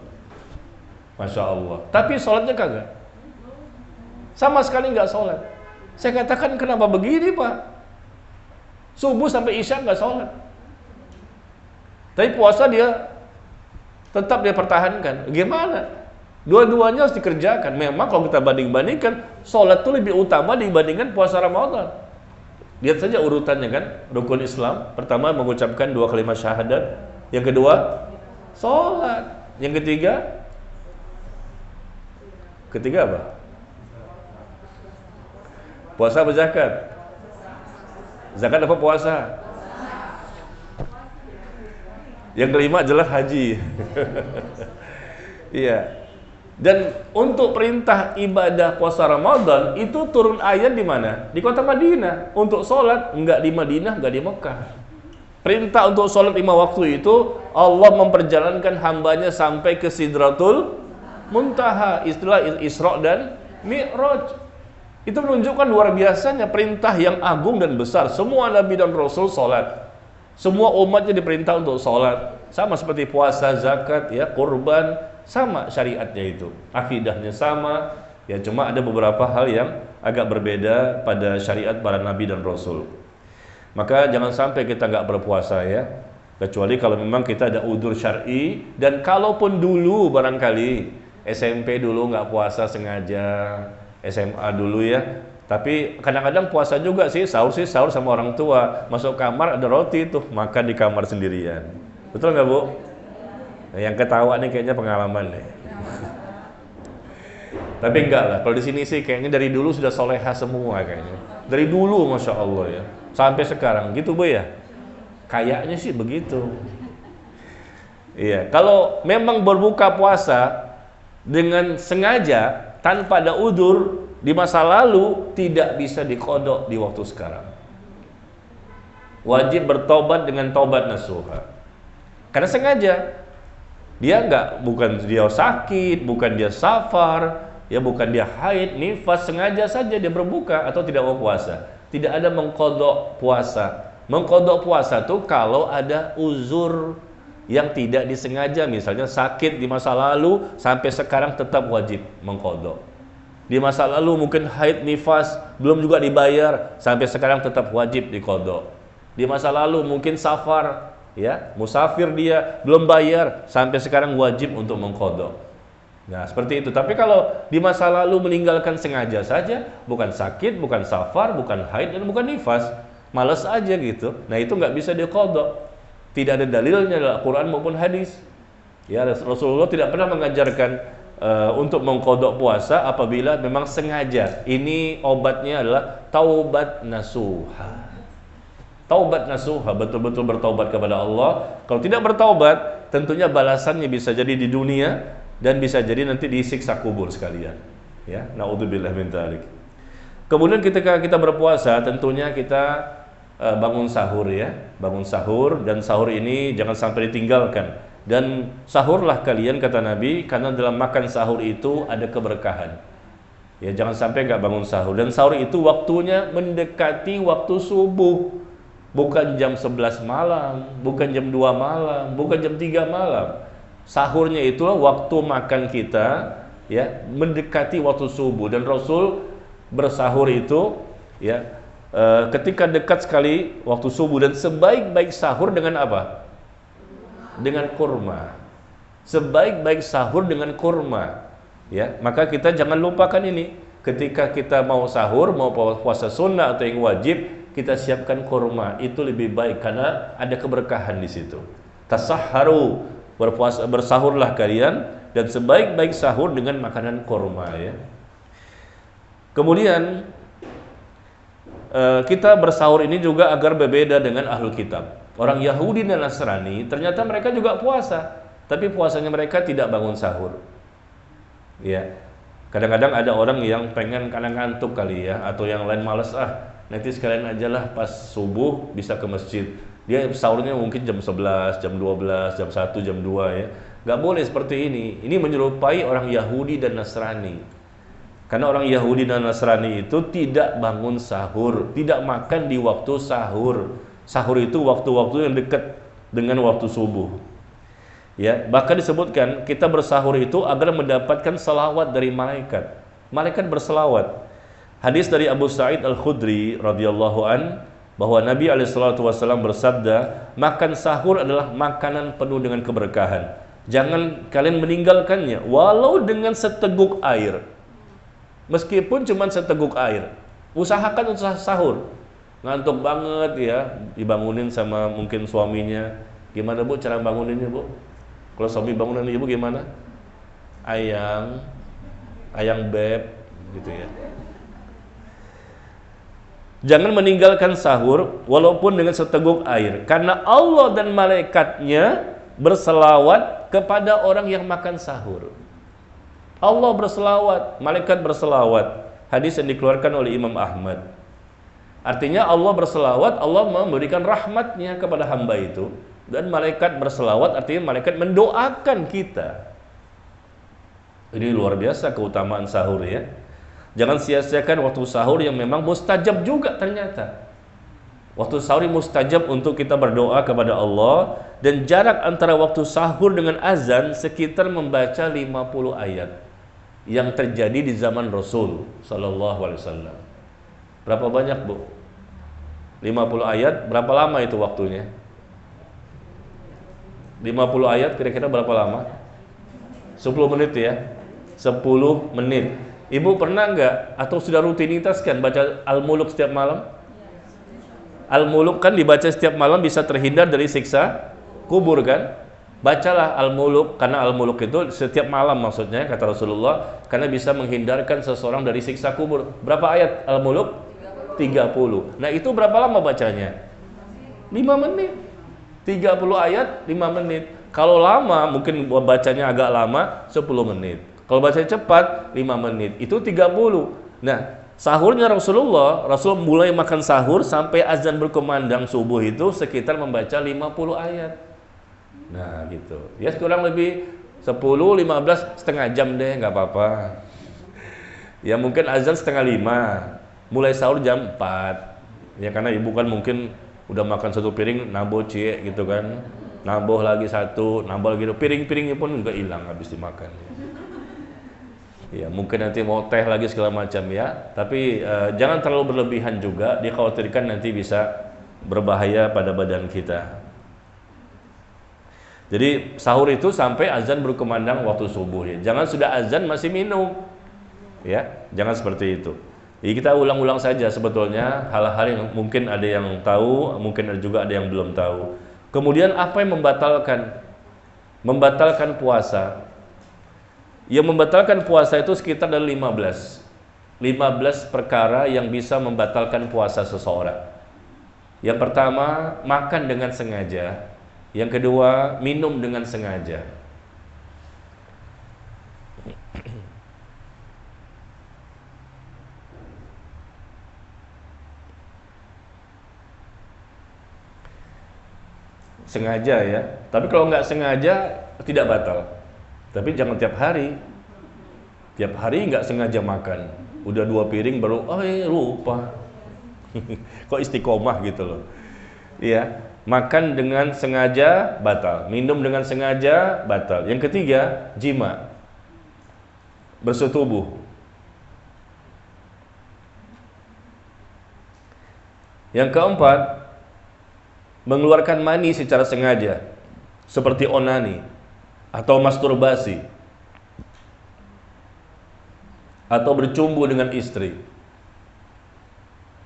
Masya Allah. Tapi sholatnya kagak, sama sekali nggak sholat. Saya katakan kenapa begini Pak? Subuh sampai isya nggak sholat, tapi puasa dia tetap dia pertahankan. Gimana? Dua-duanya harus dikerjakan. Memang kalau kita banding-bandingkan, sholat itu lebih utama dibandingkan puasa Ramadan. Lihat saja urutannya kan, rukun Islam. Pertama mengucapkan 2 kalimat syahadat. Yang kedua, sholat. Yang ketiga apa? Puasa apa zakat? Zakat apa puasa? Yang kelima jelas haji. Iya. Dan untuk perintah ibadah puasa Ramadan itu turun ayat di mana? Di kota Madinah. Untuk sholat enggak di Madinah, enggak di Mekah. Perintah untuk sholat 5 waktu itu Allah memperjalankan hambanya sampai ke Sidratul Muntaha, istilah Isra dan Mi'raj. Itu menunjukkan luar biasanya perintah yang agung dan besar. Semua Nabi dan Rasul sholat, semua umatnya diperintah untuk sholat. Sama seperti puasa, zakat, ya, kurban, sama syariatnya itu, akidahnya sama, ya cuma ada beberapa hal yang agak berbeda pada syariat para nabi dan rasul. Maka jangan sampai kita nggak berpuasa ya, kecuali kalau memang kita ada udzur syar'i. Dan kalaupun dulu barangkali SMP dulu nggak puasa sengaja, SMA dulu ya, tapi kadang-kadang puasa juga sih sahur sama orang tua, masuk kamar ada roti tuh, makan di kamar sendirian. Betul nggak Bu? Yang ketawa nih kayaknya pengalaman nih. Tapi enggak lah, kalau di sini sih kayaknya dari dulu sudah soleha semua kayaknya. Dari dulu Masya Allah ya, sampai sekarang gitu Bu ya. Kayaknya sih begitu. Iya, kalau memang berbuka puasa dengan sengaja tanpa ada udzur di masa lalu, tidak bisa diqodok di waktu sekarang. Wajib bertobat dengan taubat nasuha. Karena sengaja. Dia bukan dia sakit, bukan dia safar, ya bukan dia haid, nifas, sengaja saja dia berbuka atau tidak mau puasa. Tidak ada mengqadha puasa. Mengqadha puasa tuh kalau ada uzur yang tidak disengaja, misalnya sakit di masa lalu sampai sekarang tetap wajib mengqadha. Di masa lalu mungkin haid, nifas belum juga dibayar, sampai sekarang tetap wajib diqadha. Di masa lalu mungkin safar, ya, musafir dia belum bayar, sampai sekarang wajib untuk mengqadha. Nah, seperti itu. Tapi kalau di masa lalu meninggalkan sengaja saja, bukan sakit, bukan safar, bukan haid, dan bukan nifas, malas aja gitu. Nah, itu nggak bisa diqadha. Tidak ada dalilnya dalam Al-Quran maupun hadis. Ya, Rasulullah tidak pernah mengajarkan untuk mengqadha puasa apabila memang sengaja. Ini obatnya adalah taubat nasuha. Taubat nasuha, betul-betul bertaubat kepada Allah. Kalau tidak bertaubat, tentunya balasannya bisa jadi di dunia dan bisa jadi nanti disiksa kubur sekalian. Ya, naudzubillah min dzalik. Kemudian ketika kita berpuasa, tentunya kita bangun sahur ya, bangun sahur, dan sahur ini jangan sampai ditinggalkan. Dan sahurlah kalian kata Nabi, karena dalam makan sahur itu ada keberkahan. Ya, jangan sampai nggak bangun sahur. Dan sahur itu waktunya mendekati waktu subuh. bukan jam 11 malam, bukan jam 2 malam, bukan jam 3 malam. Sahurnya itulah waktu makan kita, ya, mendekati waktu subuh. Dan Rasul bersahur itu, ya, ketika dekat sekali waktu subuh. Dan sebaik-baik sahur dengan apa? Dengan kurma. Sebaik-baik sahur dengan kurma, ya. Maka kita jangan lupakan ini. Ketika kita mau sahur, mau puasa sunnah atau yang wajib, kita siapkan kurma. Itu lebih baik karena ada keberkahan di situ. Tasahharu, bersahurlah kalian, dan sebaik-baik sahur dengan makanan kurma, ya. Kemudian kita bersahur ini juga agar berbeda dengan ahlul kitab. Orang Yahudi dan Nasrani ternyata mereka juga puasa, tapi puasanya mereka tidak bangun sahur. Ya, kadang-kadang ada orang yang pengen karena ngantuk kali ya, atau yang lain males, nanti sekalian aja lah pas subuh bisa ke masjid. Dia sahurnya mungkin jam 11, jam 12, jam 1, jam 2 ya. Gak boleh seperti ini. Ini menyerupai orang Yahudi dan Nasrani. Karena orang Yahudi dan Nasrani itu tidak bangun sahur, tidak makan di waktu sahur. Sahur itu waktu-waktu yang dekat dengan waktu subuh. Ya, bahkan disebutkan kita bersahur itu agar mendapatkan salawat dari malaikat. Malaikat berselawat. Hadis dari Abu Sa'id Al-Khudri radhiyallahu an, bahwa Nabi SAW bersabda, makan sahur adalah makanan penuh dengan keberkahan. Jangan kalian meninggalkannya walau dengan seteguk air. Meskipun cuma seteguk air. Usahakan untuk sahur. Ngantuk banget ya, dibangunin sama mungkin suaminya. Gimana Bu cara banguninnya Bu? Kalau suami bangunin ibu gimana? Ayang beb gitu ya. Jangan meninggalkan sahur walaupun dengan seteguk air, karena Allah dan malaikatnya berselawat kepada orang yang makan sahur. Allah berselawat, malaikat berselawat. Hadis yang dikeluarkan oleh Imam Ahmad. Artinya Allah berselawat, Allah memberikan rahmatnya kepada hamba itu. Dan malaikat berselawat artinya malaikat mendoakan kita. Ini luar biasa keutamaan sahur ya. Jangan sia-siakan waktu sahur yang memang mustajab juga ternyata. Waktu sahur mustajab untuk kita berdoa kepada Allah. Dan jarak antara waktu sahur dengan azan sekitar membaca 50 ayat. Yang terjadi di zaman Rasul Sallallahu Alaihi Wasallam. Berapa banyak Bu? 50 ayat, berapa lama itu waktunya? 50 ayat kira-kira berapa lama? 10 menit ya? 10 menit. Ibu pernah nggak atau sudah rutinitas kan baca Al-Muluk setiap malam? Al-Muluk kan dibaca setiap malam bisa terhindar dari siksa kubur kan? Bacalah Al-Muluk, karena Al-Muluk itu setiap malam maksudnya kata Rasulullah, karena bisa menghindarkan seseorang dari siksa kubur. Berapa ayat Al-Muluk? 30. Nah itu berapa lama bacanya? 5 menit. 30 ayat 5 menit. Kalau lama mungkin bacanya agak lama 10 menit. Kalau bacanya cepat 5 menit. Itu 30. Nah, sahurnya Rasulullah, Rasul mulai makan sahur sampai azan berkumandang subuh itu sekitar membaca 50 ayat. Nah, gitu. Ya kurang lebih 10 15 setengah jam deh, nggak apa-apa. Ya mungkin azan setengah 5. Mulai sahur jam 4. Ya karena ibu kan mungkin udah makan satu piring, nambah cie gitu kan. Nambah lagi satu, nambah lagi, piring-piringnya pun enggak hilang habis dimakan. Ya mungkin nanti mau teh lagi segala macam ya. Tapi jangan terlalu berlebihan juga, dikhawatirkan nanti bisa berbahaya pada badan kita. Jadi sahur itu sampai azan berkumandang waktu subuh ya. Jangan sudah azan masih minum. Ya, jangan seperti itu. Jadi kita ulang-ulang saja sebetulnya hal-hal yang mungkin ada yang tahu, mungkin juga ada yang belum tahu. Kemudian apa yang membatalkan? Membatalkan puasa. Yang membatalkan puasa itu sekitar dari 15 perkara yang bisa membatalkan puasa seseorang. Yang pertama, makan dengan sengaja. Yang kedua, minum dengan sengaja. Sengaja ya. Tapi kalau nggak sengaja tidak batal. Tapi jangan tiap hari. Tiap hari nggak sengaja makan. Udah 2 piring baru, lupa. Kok istiqomah gitu loh. Ya, makan dengan sengaja batal, minum dengan sengaja batal. Yang ketiga, jima, bersetubuh. Yang keempat, mengeluarkan mani secara sengaja, seperti onani atau masturbasi atau bercumbu dengan istri.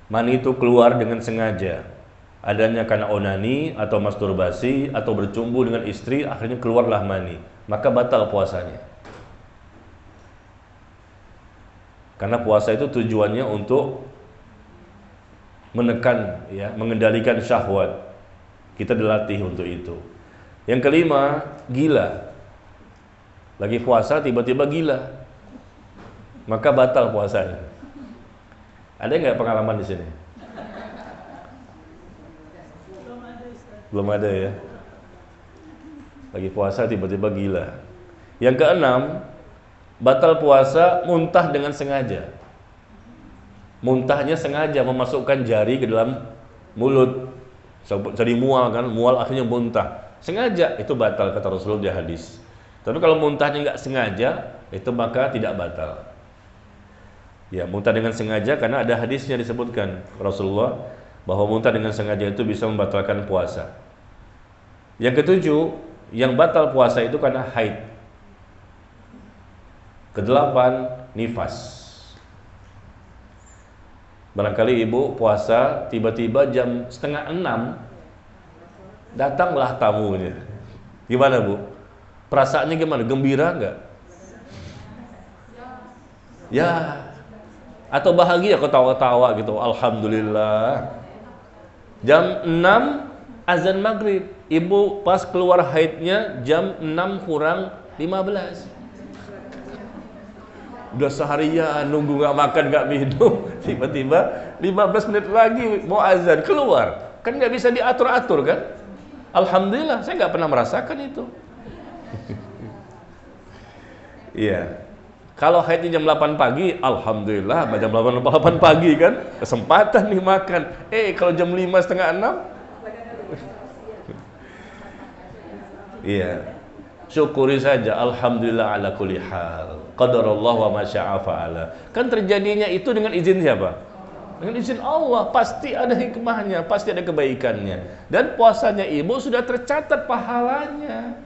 Mani itu keluar dengan sengaja, adanya karena onani atau masturbasi atau bercumbu dengan istri, akhirnya keluarlah mani, maka batal puasanya. Karena puasa itu tujuannya untuk menekan, ya, mengendalikan syahwat. Kita dilatih untuk itu. Yang kelima, gila. Lagi puasa tiba-tiba gila, maka batal puasanya. Ada nggak pengalaman di sini? Belum ada ya. Lagi puasa tiba-tiba gila. Yang keenam, batal puasa muntah dengan sengaja. Muntahnya sengaja memasukkan jari ke dalam mulut, jadi mual kan, mual akhirnya muntah. Sengaja, itu batal kata Rasulullah di hadis. Tapi kalau muntahnya nggak sengaja, itu maka tidak batal. Ya, muntah dengan sengaja karena ada hadisnya disebutkan Rasulullah bahwa muntah dengan sengaja itu bisa membatalkan puasa. Yang ketujuh, yang batal puasa itu karena haid. Kedelapan, nifas. Barangkali ibu puasa, tiba-tiba jam 5:30 datanglah tamunya. Gimana bu? Perasaannya gimana? Gembira nggak? Ya. Atau bahagia, ketawa-tawa gitu. Alhamdulillah. Jam 6 azan maghrib. Ibu pas keluar haidnya jam 6:15. Udah seharian nunggu nggak makan nggak minum, tiba-tiba 15 menit lagi mau azan keluar, kan nggak bisa diatur-atur kan? Alhamdulillah saya nggak pernah merasakan itu. Iya. Kalau haidnya jam 8 pagi, alhamdulillah jam 8 pagi kan kesempatan nih makan. Kalau jam 5 setengah 6, iya. Syukuri saja, alhamdulillah ala kulli hal. Qadarullah wa ma syaa fa'ala. Kan terjadinya itu dengan izin siapa? Dengan izin Allah, pasti ada hikmahnya, pasti ada kebaikannya. Dan puasanya ibu sudah tercatat pahalanya.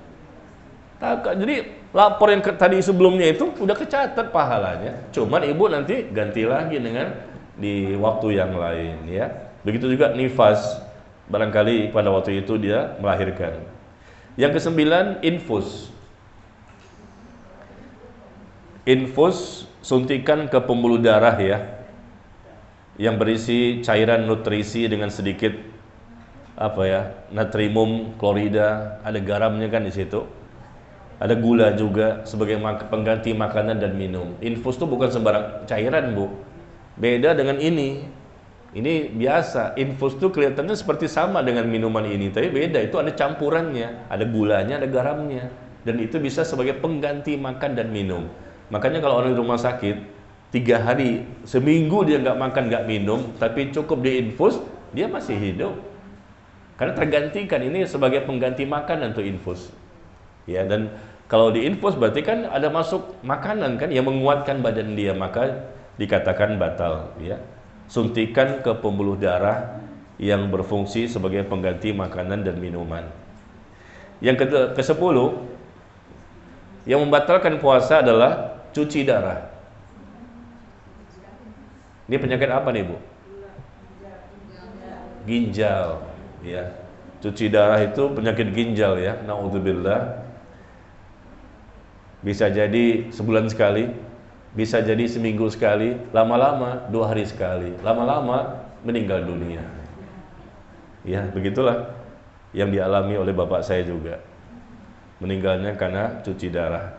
Jadi lapor yang tadi sebelumnya itu udah kecatat pahalanya. Cuman ibu nanti ganti lagi dengan di waktu yang lain, ya. Begitu juga nifas, barangkali pada waktu itu dia melahirkan. Yang kesembilan, infus. Infus, suntikan ke pembuluh darah ya, yang berisi cairan nutrisi dengan sedikit natrium klorida, ada garamnya kan di situ. Ada gula juga sebagai pengganti makanan dan minum. Infus itu bukan sembarang cairan, Bu. Beda dengan ini. Ini biasa, infus itu kelihatannya seperti sama dengan minuman ini, tapi beda, itu ada campurannya, ada gulanya, ada garamnya, dan itu bisa sebagai pengganti makan dan minum. Makanya kalau orang di rumah sakit 3 hari, seminggu dia nggak makan nggak minum, tapi cukup diinfus, dia masih hidup, karena tergantikan, ini sebagai pengganti makanan untuk infus. Ya, dan kalau diinfus berarti kan ada masuk makanan kan yang menguatkan badan dia, maka dikatakan batal, ya. Suntikan ke pembuluh darah yang berfungsi sebagai pengganti makanan dan minuman. Yang ke-10, yang membatalkan puasa adalah cuci darah. Ini penyakit apa nih, Bu? Ginjal, ya. Cuci darah itu penyakit ginjal ya, naudzubillah. Bisa jadi sebulan sekali, bisa jadi seminggu sekali, lama-lama 2 hari sekali, lama-lama meninggal dunia. Ya, begitulah yang dialami oleh bapak saya juga. Meninggalnya karena cuci darah,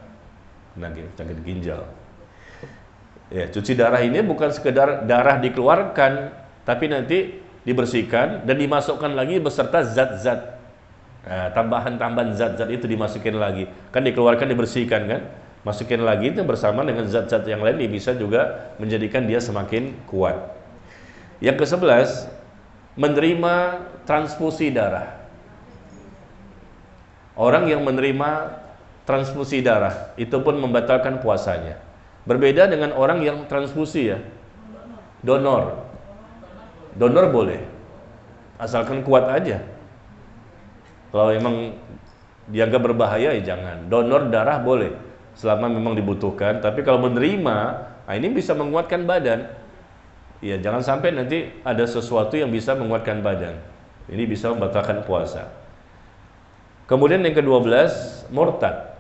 penyakit ginjal. Ya, cuci darah ini bukan sekedar darah dikeluarkan, tapi nanti dibersihkan dan dimasukkan lagi beserta zat-zat. Tambahan-tambahan zat-zat itu dimasukin lagi. Kan dikeluarkan, dibersihkan kan? Masukin lagi itu bersama dengan zat-zat yang lain, bisa juga menjadikan dia semakin kuat. Yang ke-11, menerima transfusi darah. Orang yang menerima transfusi darah itu pun membatalkan puasanya. Berbeda dengan orang yang transfusi ya. Donor. Donor boleh. Asalkan kuat aja. Kalau memang dianggap berbahaya ya jangan. Donor darah boleh selama memang dibutuhkan, tapi kalau menerima, nah ini bisa menguatkan badan. Ya, jangan sampai nanti ada sesuatu yang bisa menguatkan badan. Ini bisa membatalkan puasa. Kemudian yang ke-12, murtad.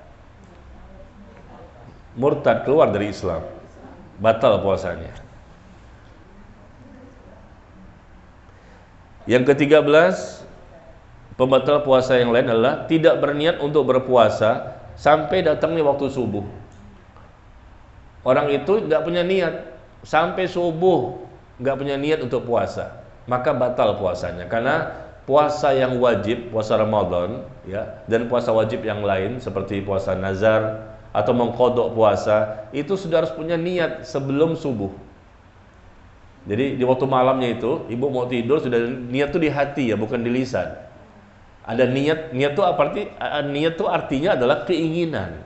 Murtad keluar dari Islam. Batal puasanya. Yang ke-13, pembatal puasa yang lain adalah tidak berniat untuk berpuasa sampai datangnya waktu subuh. Orang itu tidak punya niat sampai subuh, nggak punya niat untuk puasa, maka batal puasanya. Karena puasa yang wajib, puasa Ramadan, ya, dan puasa wajib yang lain seperti puasa nazar atau mengqadha puasa, itu sudah harus punya niat sebelum subuh. Jadi di waktu malamnya itu, ibu mau tidur sudah niat tuh di hati ya, bukan di lisan. Ada niat, niat tuh artinya adalah keinginan,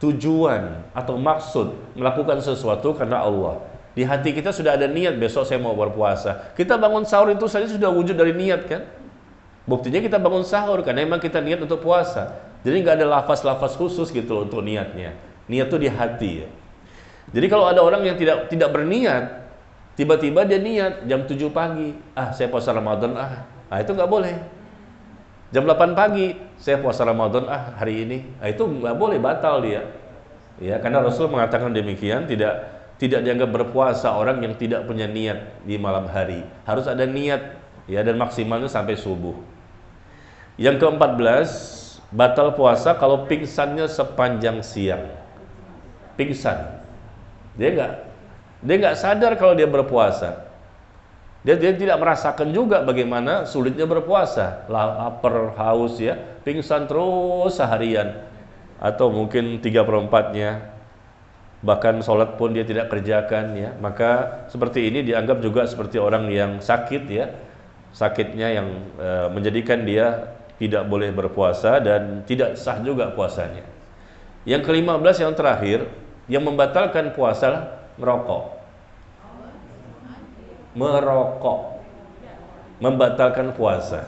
tujuan atau maksud melakukan sesuatu karena Allah. Di hati kita sudah ada niat, besok saya mau berpuasa. Kita bangun sahur itu saja sudah wujud dari niat kan? Buktinya kita bangun sahur karena memang kita niat untuk puasa. Jadi nggak ada lafaz-lafaz khusus gitu loh untuk niatnya. Niat tuh di hati ya. Jadi kalau ada orang yang tidak berniat, tiba-tiba dia niat jam 7 pagi, saya puasa Ramadan itu nggak boleh. Jam 8 pagi, saya puasa Ramadan hari ini, itu nggak boleh, batal dia. Ya, karena Rasul mengatakan demikian, tidak dianggap berpuasa orang yang tidak punya niat di malam hari. Harus ada niat ya, dan maksimalnya sampai subuh. Yang ke-14, batal puasa kalau pingsannya sepanjang siang. Pingsan. Dia nggak sadar kalau dia berpuasa. Dia tidak merasakan juga bagaimana sulitnya berpuasa. Lapar, haus ya, pingsan terus seharian. Atau mungkin 3/4-nya. Bahkan sholat pun dia tidak kerjakan ya. Maka seperti ini dianggap juga seperti orang yang sakit ya. Sakitnya yang menjadikan dia tidak boleh berpuasa dan tidak sah juga puasanya. Yang ke-15 yang terakhir, yang membatalkan puasa merokok. Merokok membatalkan puasa.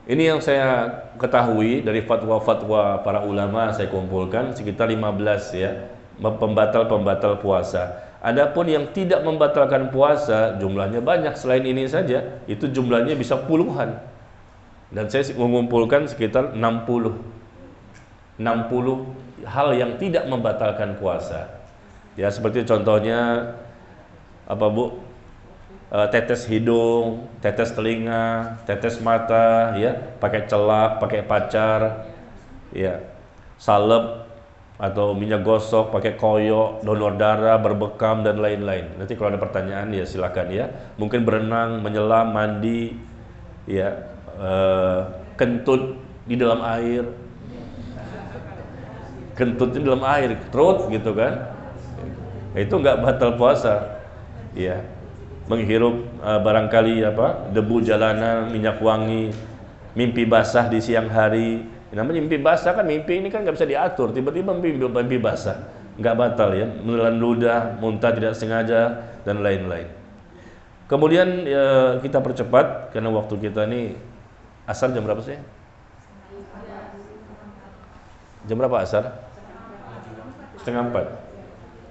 Ini yang saya ketahui dari fatwa-fatwa para ulama, saya kumpulkan sekitar 15 ya, pembatal-pembatal puasa. Adapun yang tidak membatalkan puasa jumlahnya banyak, selain ini saja itu jumlahnya bisa puluhan. Dan saya mengumpulkan sekitar 60 hal yang tidak membatalkan puasa. Ya, seperti contohnya apa Bu? Tetes hidung, tetes telinga, tetes mata, ya, pakai celak, pakai pacar, ya, salep atau minyak gosok, pakai koyo, donor darah, berbekam dan lain-lain. Nanti kalau ada pertanyaan ya silakan ya. Mungkin berenang, menyelam, mandi, ya, kentut di dalam air, kentutnya di dalam air, terus gitu kan? Itu nggak batal puasa, ya. Menghirup barangkali debu jalanan, minyak wangi, mimpi basah di siang hari. Namanya mimpi basah kan, mimpi ini kan nggak bisa diatur, tiba-tiba mimpi basah, nggak batal ya. Menelan ludah, muntah tidak sengaja dan lain-lain. Kemudian kita percepat karena waktu kita ini. Asar jam berapa sih? Jam berapa asar? 3:30.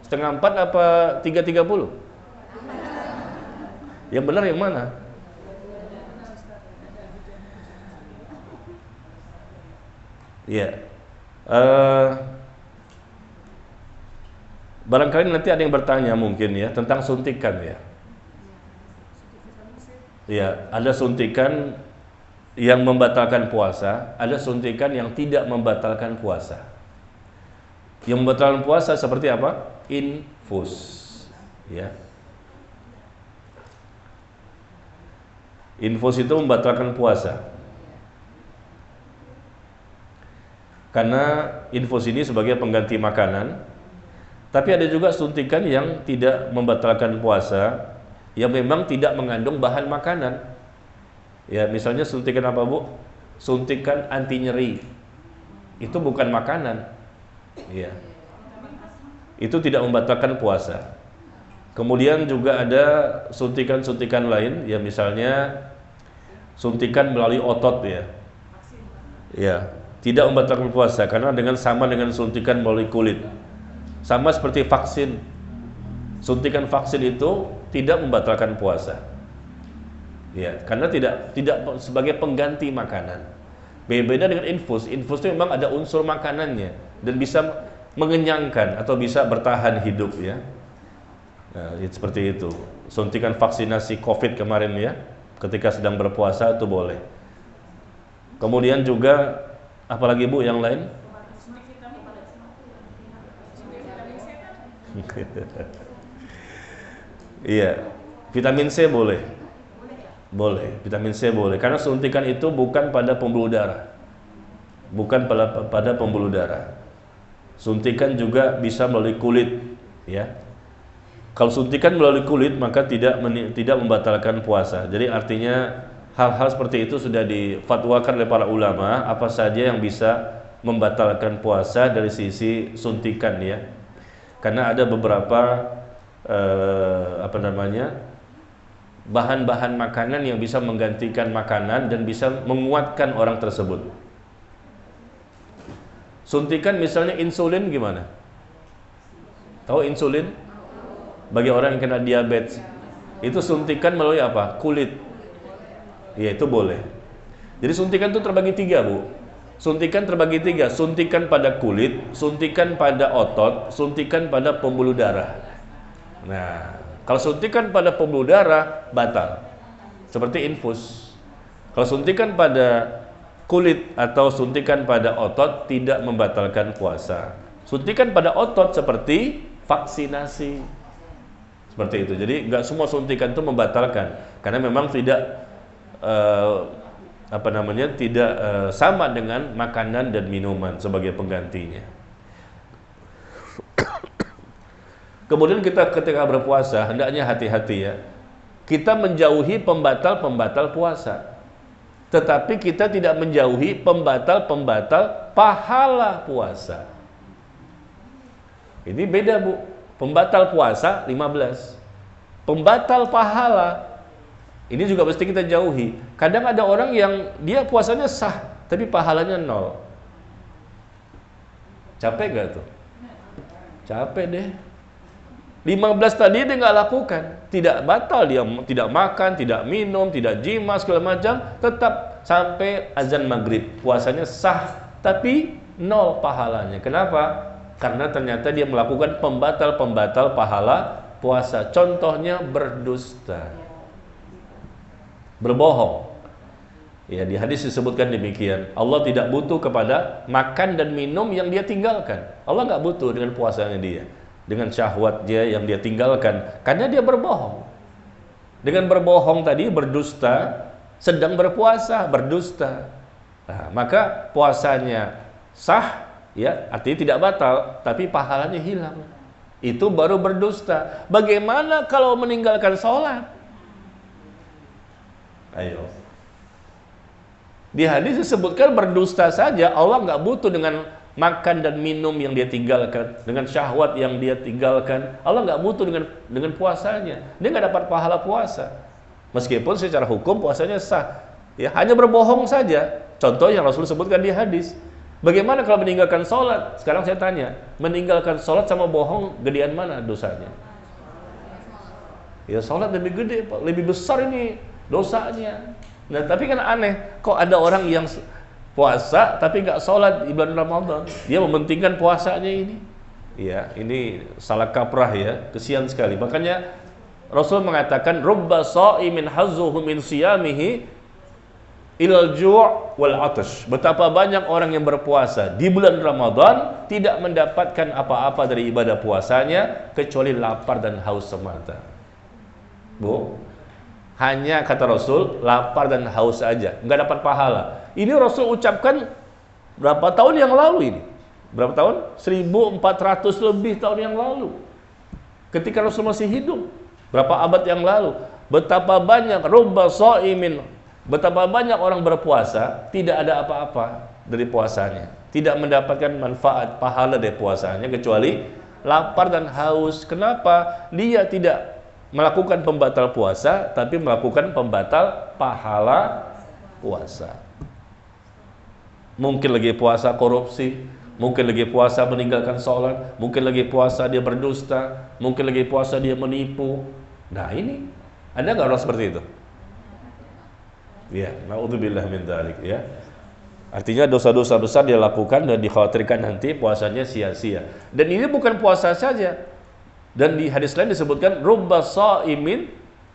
3:30 apa 3:30? Yang benar yang mana? Ya, barangkali nanti ada yang bertanya mungkin ya tentang suntikan ya. Ya, ada suntikan yang membatalkan puasa, ada suntikan yang tidak membatalkan puasa. Yang membatalkan puasa seperti apa? Infus, ya. Infus itu membatalkan puasa. Karena infus ini sebagai pengganti makanan Tapi ada juga suntikan yang tidak membatalkan puasa, yang memang tidak mengandung bahan makanan. Ya, misalnya suntikan apa, Bu? Suntikan anti nyeri. Itu bukan makanan. Ya. Itu tidak membatalkan puasa. Kemudian juga ada suntikan-suntikan lain, ya misalnya suntikan melalui otot ya. Ya, tidak membatalkan puasa karena sama dengan suntikan melalui kulit. Sama seperti vaksin. Suntikan vaksin itu tidak membatalkan puasa. Ya, karena tidak sebagai pengganti makanan. Beda dengan infus. Infus itu memang ada unsur makanannya dan bisa mengenyangkan atau bisa bertahan hidup ya. Nah, seperti itu. Suntikan vaksinasi COVID kemarin ya, ketika sedang berpuasa itu boleh. Kemudian juga apalagi Bu yang lain? Iya, vitamin C boleh. Boleh, vitamin C boleh. Karena suntikan itu bukan pada pembuluh darah. Bukan pada pembuluh darah. Suntikan juga bisa melalui kulit, ya. Kalau suntikan melalui kulit maka tidak membatalkan puasa. Jadi artinya hal-hal seperti itu sudah difatwakan oleh para ulama, apa saja yang bisa membatalkan puasa dari sisi suntikan ya. Karena ada beberapa bahan-bahan makanan yang bisa menggantikan makanan dan bisa menguatkan orang tersebut. Suntikan misalnya insulin gimana? Tahu insulin? Bagi orang yang kena diabetes, itu suntikan melalui apa? Kulit. Ya, itu boleh. Jadi suntikan itu terbagi 3, Bu. Suntikan terbagi 3, suntikan pada kulit, suntikan pada otot, suntikan pada pembuluh darah. Nah, kalau suntikan pada pembuluh darah batal, seperti infus. Kalau suntikan pada kulit atau suntikan pada otot tidak membatalkan puasa. Suntikan pada otot seperti vaksinasi, seperti itu. Jadi nggak semua suntikan itu membatalkan, karena memang tidak tidak sama dengan makanan dan minuman sebagai penggantinya. Kemudian kita ketika berpuasa hendaknya hati-hati ya. Kita menjauhi pembatal-pembatal puasa. Tetapi kita tidak menjauhi pembatal-pembatal pahala puasa. Ini beda, Bu. Pembatal puasa 15. Pembatal pahala ini juga mesti kita jauhi. Kadang ada orang yang dia puasanya sah, tapi pahalanya 0. Capek gak tuh? Capek deh. 15 tadi dia nggak lakukan, tidak batal, dia tidak makan, tidak minum, tidak jima segala macam, tetap sampai azan maghrib puasanya sah, tapi 0 pahalanya. Kenapa? Karena ternyata dia melakukan pembatal-pembatal pahala puasa. Contohnya berdusta, berbohong. Ya, di hadis disebutkan demikian. Allah tidak butuh kepada makan dan minum yang dia tinggalkan. Allah nggak butuh dengan puasanya dia, dengan syahwat dia yang dia tinggalkan, karena dia berbohong. Dengan berbohong tadi, berdusta, sedang berpuasa, berdusta. Nah, maka puasanya sah, ya, artinya tidak batal, tapi pahalanya hilang. Itu baru berdusta. Bagaimana kalau meninggalkan sholat? Ayo. Di hadis disebutkan berdusta saja, Allah nggak butuh dengan makan dan minum yang dia tinggalkan, dengan syahwat yang dia tinggalkan. Allah nggak butuh dengan puasanya. Dia nggak dapat pahala puasa, meskipun secara hukum puasanya sah. Ya, hanya berbohong saja. Contoh yang Rasul sebutkan di hadis. Bagaimana kalau meninggalkan sholat? Sekarang saya tanya, meninggalkan sholat sama bohong, gedean mana dosanya? Ya, sholat lebih gede, Pak. Lebih besar ini dosanya. Nah, tapi kan aneh, kok ada orang yang puasa tapi nggak sholat di bulan Ramadan, dia mementingkan puasanya ini. Ya, ini salah kaprah ya, kesian sekali. Makanya Rasul mengatakan, rubba sha'imin hazzuhu min siyamihi ilal ju' wal 'atash. Betapa banyak orang yang berpuasa di bulan Ramadan tidak mendapatkan apa-apa dari ibadah puasanya kecuali lapar dan haus semata. Bu, hanya kata Rasul, lapar dan haus saja, nggak dapat pahala. Ini Rasul ucapkan berapa tahun yang lalu ini. Berapa tahun? 1400 lebih tahun yang lalu. Ketika Rasul masih hidup. Berapa abad yang lalu. Betapa banyak rubba sha'imin, betapa banyak orang berpuasa tidak ada apa-apa dari puasanya. Tidak mendapatkan manfaat pahala dari puasanya kecuali lapar dan haus. Kenapa? Dia tidak melakukan pembatal puasa, tapi melakukan pembatal pahala puasa. Mungkin lagi puasa korupsi, mungkin lagi puasa meninggalkan sholat, mungkin lagi puasa dia berdusta, mungkin lagi puasa dia menipu. Nah ini, ada nggak orang seperti itu? Ya, naudzubillah min dzalik ya. Artinya dosa-dosa besar dia lakukan dan dikhawatirkan nanti puasanya sia-sia. Dan ini bukan puasa saja. Dan di hadis lain disebutkan rubba sha'imin,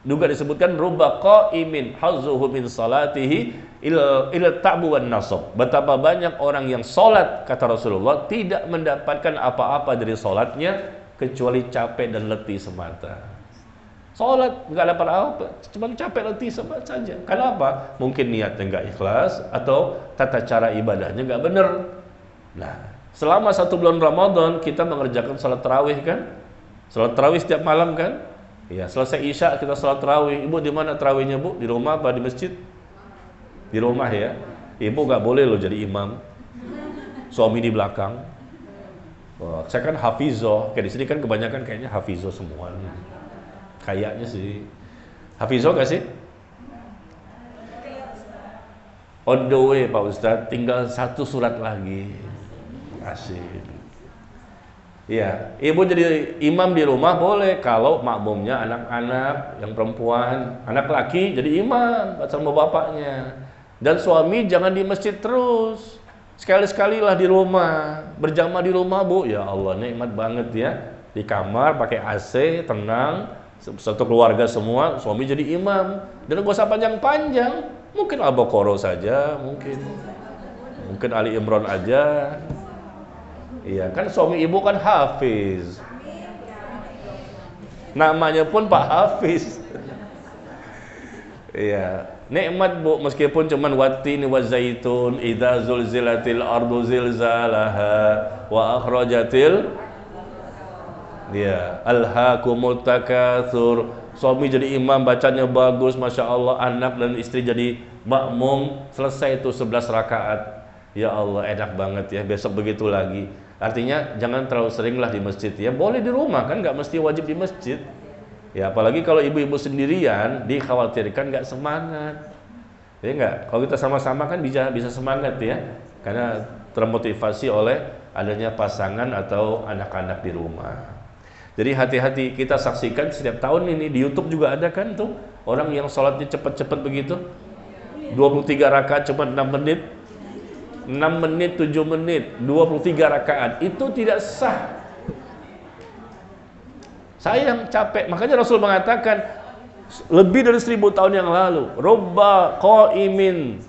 juga disebutkan rubba qa'imin hazzuhu min salatihi ila ta'bu wan nasab. Betapa banyak orang yang salat, kata Rasulullah, tidak mendapatkan apa-apa dari salatnya kecuali capek dan letih semata. Salat nggak dapat apa, cuma capek letih saja. Kenapa? Mungkin niatnya nggak ikhlas atau tata cara ibadahnya nggak benar. Nah, selama 1 bulan Ramadan kita mengerjakan salat tarawih kan? Salat tarawih setiap malam kan? Ya, selesai Isya kita salat tarawih. Ibu di mana tarawihnya, Bu? Di rumah apa di masjid? Di rumah ya. Ibu nggak boleh loh jadi imam. Suami di belakang. Wah, saya kan hafizoh. Kayak di sini kan kebanyakan kayaknya hafizoh semua nih. Kayaknya sih. Hafizoh gak sih? On the way Pak Ustadz, tinggal 1 surat lagi. Asik. Iya, ibu jadi imam di rumah boleh kalau makmumnya anak-anak yang perempuan, anak laki jadi imam sama bapaknya. Dan suami jangan di masjid terus. Sekali-sekali lah di rumah, berjamaah di rumah, Bu. Ya Allah, nikmat banget ya. Di kamar pakai AC, tenang. Satu keluarga semua, suami jadi imam. Dan gak usah panjang-panjang. Mungkin Al-Baqarah saja, mungkin Ali Imran aja. Iya, kan suami ibu kan hafiz. Namanya pun Pak Hafiz. Iya, nikmat Bu, meskipun cuman wattini wazaitun idza zulzilatil ardu zilzalaha wa akhrajatil dia alhaakumut takatsur. Suami jadi imam, bacanya bagus, masya Allah. Anak dan istri jadi makmum, selesai itu 11 rakaat. Ya Allah, enak banget ya. Besok begitu lagi. Artinya jangan terlalu sering lah di masjid ya. Boleh di rumah kan, nggak mesti wajib di masjid. Ya apalagi kalau ibu-ibu sendirian, dikhawatirkan nggak semangat. Ya nggak. Kalau kita sama-sama kan bisa semangat ya, karena termotivasi oleh adanya pasangan atau anak-anak di rumah. Jadi hati-hati, kita saksikan setiap tahun ini di YouTube juga ada kan tuh orang yang sholatnya cepat-cepat begitu, 23 rakaat cuma 6 menit, 6 menit, 7 menit, 23 rakaat, itu tidak sah. Sayang, capek. Makanya Rasul mengatakan lebih dari 1000 tahun yang lalu, rubba qa'imin,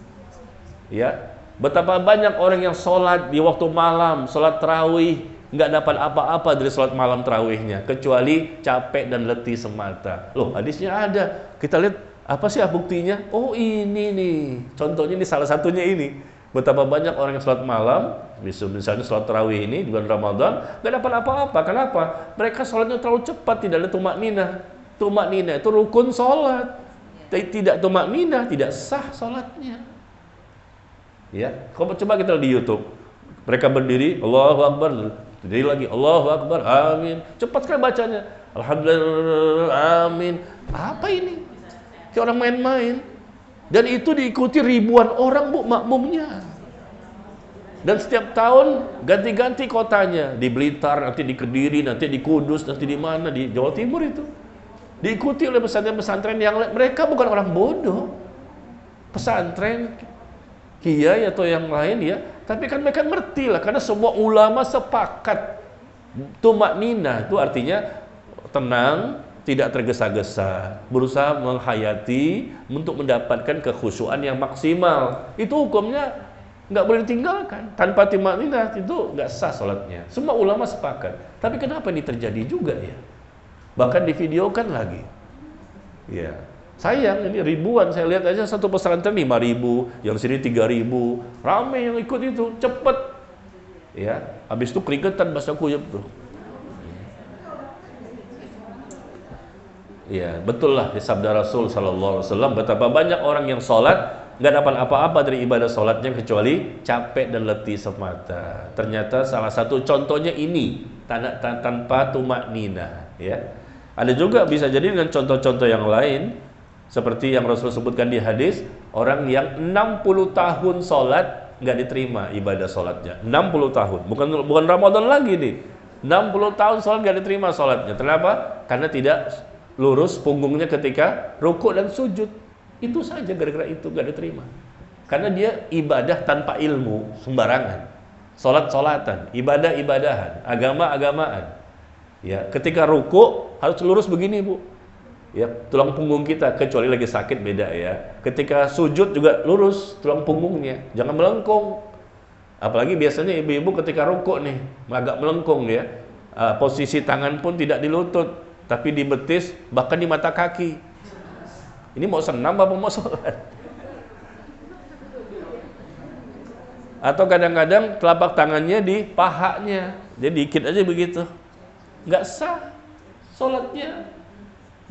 ya, betapa banyak orang yang sholat di waktu malam, sholat tarawih, nggak dapat apa-apa dari sholat malam tarawihnya kecuali capek dan letih semata. Loh, hadisnya ada. Kita lihat apa sih buktinya? Oh ini nih, contohnya ini salah satunya ini. Betapa banyak orang yang sholat malam, misalnya sholat tarawih ini di bulan Ramadan, nggak dapat apa-apa. Kenapa? Mereka sholatnya terlalu cepat, tidak ada tumak ninah. Tumak ninah itu rukun sholat. Tidak tumak ninah, tidak sah sholatnya. Ya, coba kita di YouTube. Mereka berdiri, Allahu Akbar. Jadi lagi Allahu Akbar, amin. Cepat sekali bacanya. Alhamdulillah, amin. Apa ini? Kayak orang main-main. Dan itu diikuti ribuan orang, Bu, makmumnya. Dan setiap tahun ganti-ganti kotanya. Di Blitar, nanti di Kediri, nanti di Kudus, nanti di mana, di Jawa Timur itu. Diikuti oleh pesantren-pesantren yang mereka bukan orang bodoh. Pesantren kiai atau yang lain ya, tapi kan mereka ngerti lah, karena semua ulama sepakat tumak ninah itu artinya tenang, tidak tergesa-gesa, berusaha menghayati untuk mendapatkan kekhusyuan yang maksimal. Itu hukumnya nggak boleh ditinggalkan. Tanpa tumak ninah itu nggak sah sholatnya. Semua ulama sepakat. Tapi kenapa ini terjadi juga ya? Bahkan divideokan lagi. Ya. Sayang, ini ribuan. Saya lihat aja satu pesantren 5.000, yang sini 3.000. Ramai yang ikut itu, cepet. Ya. Habis itu keringetan basah kuyup tuh. Iya, betul lah sabda Rasul sallallahu alaihi wasallam, betapa banyak orang yang sholat nggak dapat apa-apa dari ibadah sholatnya kecuali capek dan letih semata. Ternyata salah satu contohnya ini tanpa tumak nina, ya. Ada juga bisa jadi dengan contoh-contoh yang lain seperti yang Rasul sebutkan di hadis, orang yang 60 tahun sholat nggak diterima ibadah sholatnya. 60 tahun, bukan Ramadan lagi nih. 60 tahun sholat nggak diterima sholatnya. Kenapa? Karena tidak lurus punggungnya ketika rukuk dan sujud. Itu saja, gara-gara itu gak diterima. Karena dia ibadah tanpa ilmu, sembarangan. Sholat-sholatan, ibadah-ibadahan, agama-agamaan. Ya, ketika rukuk harus lurus begini, Bu. Ya, tulang punggung kita, kecuali lagi sakit beda ya. Ketika sujud juga lurus tulang punggungnya, jangan melengkung. Apalagi biasanya ibu-ibu ketika rukuk nih, agak melengkung ya. Posisi tangan pun tidak di lutut, tapi di betis, bahkan di mata kaki. Ini mau senam apa mau sholat? Atau kadang-kadang telapak tangannya di pahanya, jadi dikit aja begitu, nggak sah sholatnya.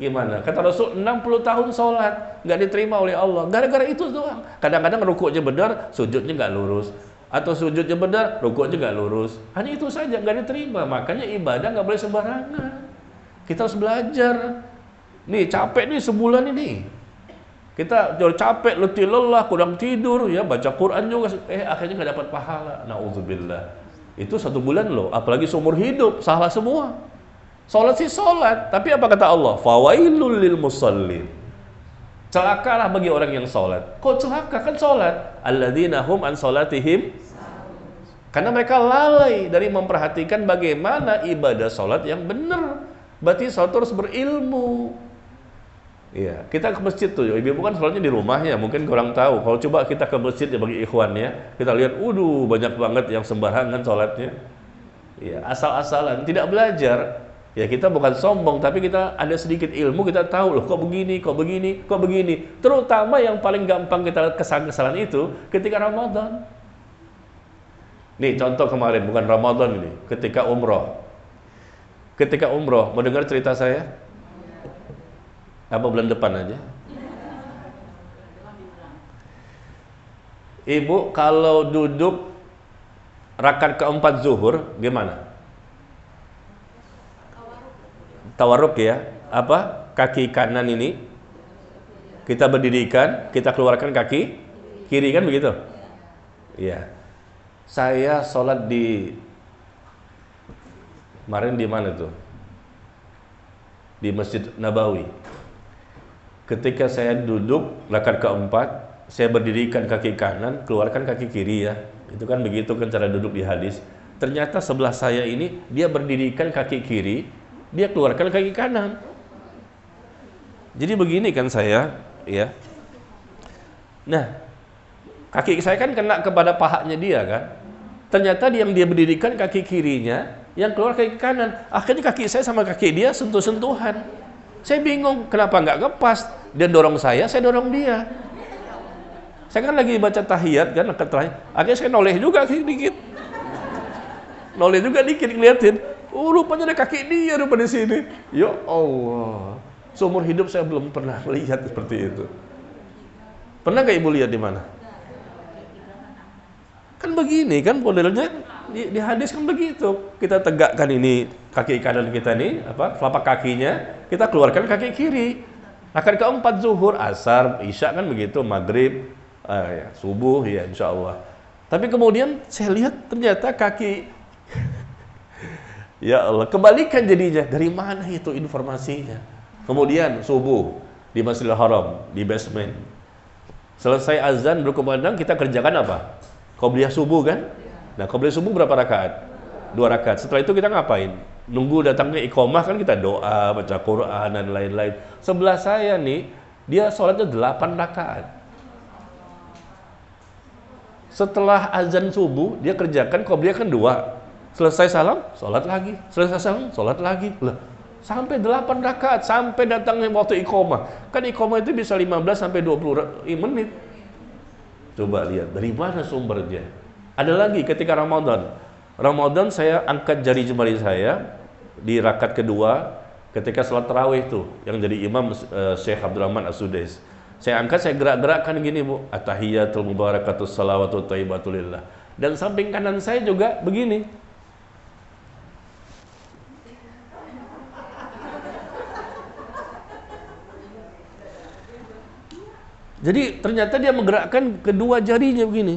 Gimana? Kata Rasul, 60 tahun sholat nggak diterima oleh Allah, gara-gara itu doang. Kadang-kadang rukuknya benar, sujudnya nggak lurus, atau sujudnya benar, rukuknya nggak lurus. Hanya itu saja, nggak diterima. Makanya ibadah nggak boleh sembarangan. Kita harus belajar. Nih capek nih sebulan ini. Kita capek, letih, lelah, kurang tidur, ya baca Quran juga, akhirnya nggak dapat pahala. Nauzubillah. Itu 1 bulan loh, apalagi seumur hidup, salah semua. Sholat sih sholat, tapi apa kata Allah? Fawailul lil musallin. Celakalah bagi orang yang sholat. Kok celaka? Kan sholat. Alladzina hum an sholatihim. Karena mereka lalai dari memperhatikan bagaimana ibadah sholat yang benar. Berarti sholat harus berilmu. Iya, kita ke masjid tuh, ibu kan sholatnya di rumahnya, mungkin kurang tahu. Kalau coba kita ke masjid ya bagi ikhwannya, kita lihat, banyak banget yang sembarangan sholatnya. Iya, asal-asalan, tidak belajar. Ya kita bukan sombong, tapi kita ada sedikit ilmu, kita tahu loh kok begini, kok begini, kok begini. Terutama yang paling gampang kita kesalahan itu ketika Ramadan. Nih contoh kemarin, bukan Ramadan ini, ketika umroh. Ketika umroh, mau dengar cerita saya? Apa bulan depan aja? Ibu kalau duduk rakaat keempat zuhur, gimana? Tawarruk ya? Apa? Kaki kanan ini kita berdirikan, kita keluarkan kaki kiri, kan begitu? Iya. Saya sholat kemarin di mana tuh? Di Masjid Nabawi. Ketika saya duduk rakaat keempat, saya berdirikan kaki kanan, keluarkan kaki kiri ya. Itu kan begitu kan cara duduk di hadis. Ternyata sebelah saya ini dia berdirikan kaki kiri, dia keluarkan kaki kanan. Jadi begini kan saya, ya. Nah, kaki saya kan kena kepada pahanya dia kan. Ternyata yang dia berdirikan kaki kirinya, yang keluar kaki kanan. Akhirnya kaki saya sama kaki dia sentuh-sentuhan. Saya bingung, kenapa nggak ngepas? Dia dorong saya dorong dia. Saya kan lagi baca tahiyat kan, akhirnya saya noleh juga dikit. Noleh juga dikit, ngeliatin. Rupanya ada kaki dia di sini. Ya Allah. Seumur hidup saya belum pernah lihat seperti itu. Pernah nggak ibu lihat di mana? Kan begini kan modelnya di hadis kan begitu. Kita tegakkan ini kaki kanan kita nih, telapak kakinya, kita keluarkan kaki kiri. Rakaat keempat zuhur, asar, isya kan begitu, maghrib, subuh ya insya Allah. Tapi kemudian saya lihat ternyata kaki ya Allah, kebalikan jadinya. Dari mana itu informasinya? Kemudian subuh di Masjidil Haram, di basement. Selesai azan berkumandang, kita kerjakan apa? Qobliyah subuh kan? Nah, qobliyah subuh berapa rakaat? 2 rakaat. Setelah itu kita ngapain? Nunggu datangnya iqomah kan, kita doa, baca Quran dan lain-lain. Sebelah saya nih, dia sholatnya 8 rakaat. Setelah azan subuh, dia kerjakan qobliyah kan 2. Selesai salam, sholat lagi. Selesai salam, sholat lagi. Lah, sampai 8 rakaat, sampai datangnya waktu iqomah. Kan iqomah itu bisa 15 sampai 20 menit. Coba lihat, dari mana sumbernya? Ada lagi ketika Ramadan. Ramadan saya angkat jari jemari saya di rakaat kedua ketika salat tarawih itu yang jadi imam Syekh Abdurrahman As-Sudais. Saya angkat, saya gerak-gerakkan gini Bu, at-tahiyatul mubarakatus salawatut thayyibatulillah. Dan samping kanan saya juga begini. Jadi ternyata dia menggerakkan kedua jarinya begini.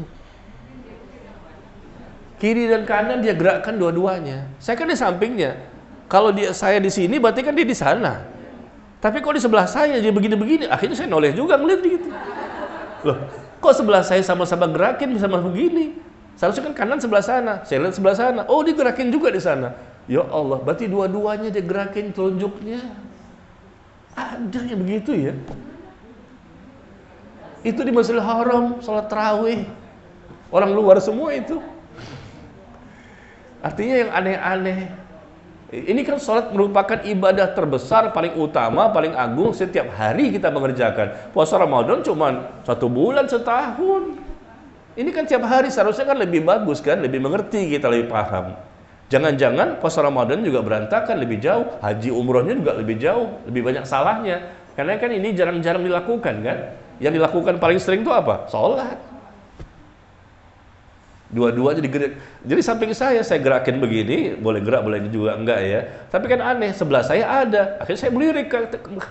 Kiri dan kanan dia gerakkan dua-duanya. Saya kan di sampingnya. Kalau saya di sini berarti kan dia di sana. Tapi kok di sebelah saya dia begini-begini, akhirnya saya noleh juga ngeliat gitu. Loh, kok sebelah saya sama-sama gerakin sama begini? Seharusnya kan kanan sebelah sana, saya lihat sebelah sana. Oh, dia gerakin juga di sana. Ya Allah, berarti dua-duanya dia gerakin telunjuknya. Ada yang begitu ya? Itu di Masjidil Haram, sholat tarawih. Orang luar semua itu. Artinya yang aneh-aneh. Ini kan sholat merupakan ibadah terbesar, paling utama, paling agung setiap hari kita mengerjakan. Puasa Ramadan cuma 1 bulan setahun. Ini kan tiap hari seharusnya kan lebih bagus kan, lebih mengerti kita, lebih paham. Jangan-jangan puasa Ramadan juga berantakan, lebih jauh. Haji umrohnya juga lebih jauh, lebih banyak salahnya. Karena kan ini jarang-jarang dilakukan kan. Yang dilakukan paling sering itu apa? Sholat. Dua-duanya digerak. Jadi samping saya gerakin begini, boleh gerak, boleh juga enggak ya. Tapi kan aneh, sebelah saya ada. Akhirnya saya melirik ke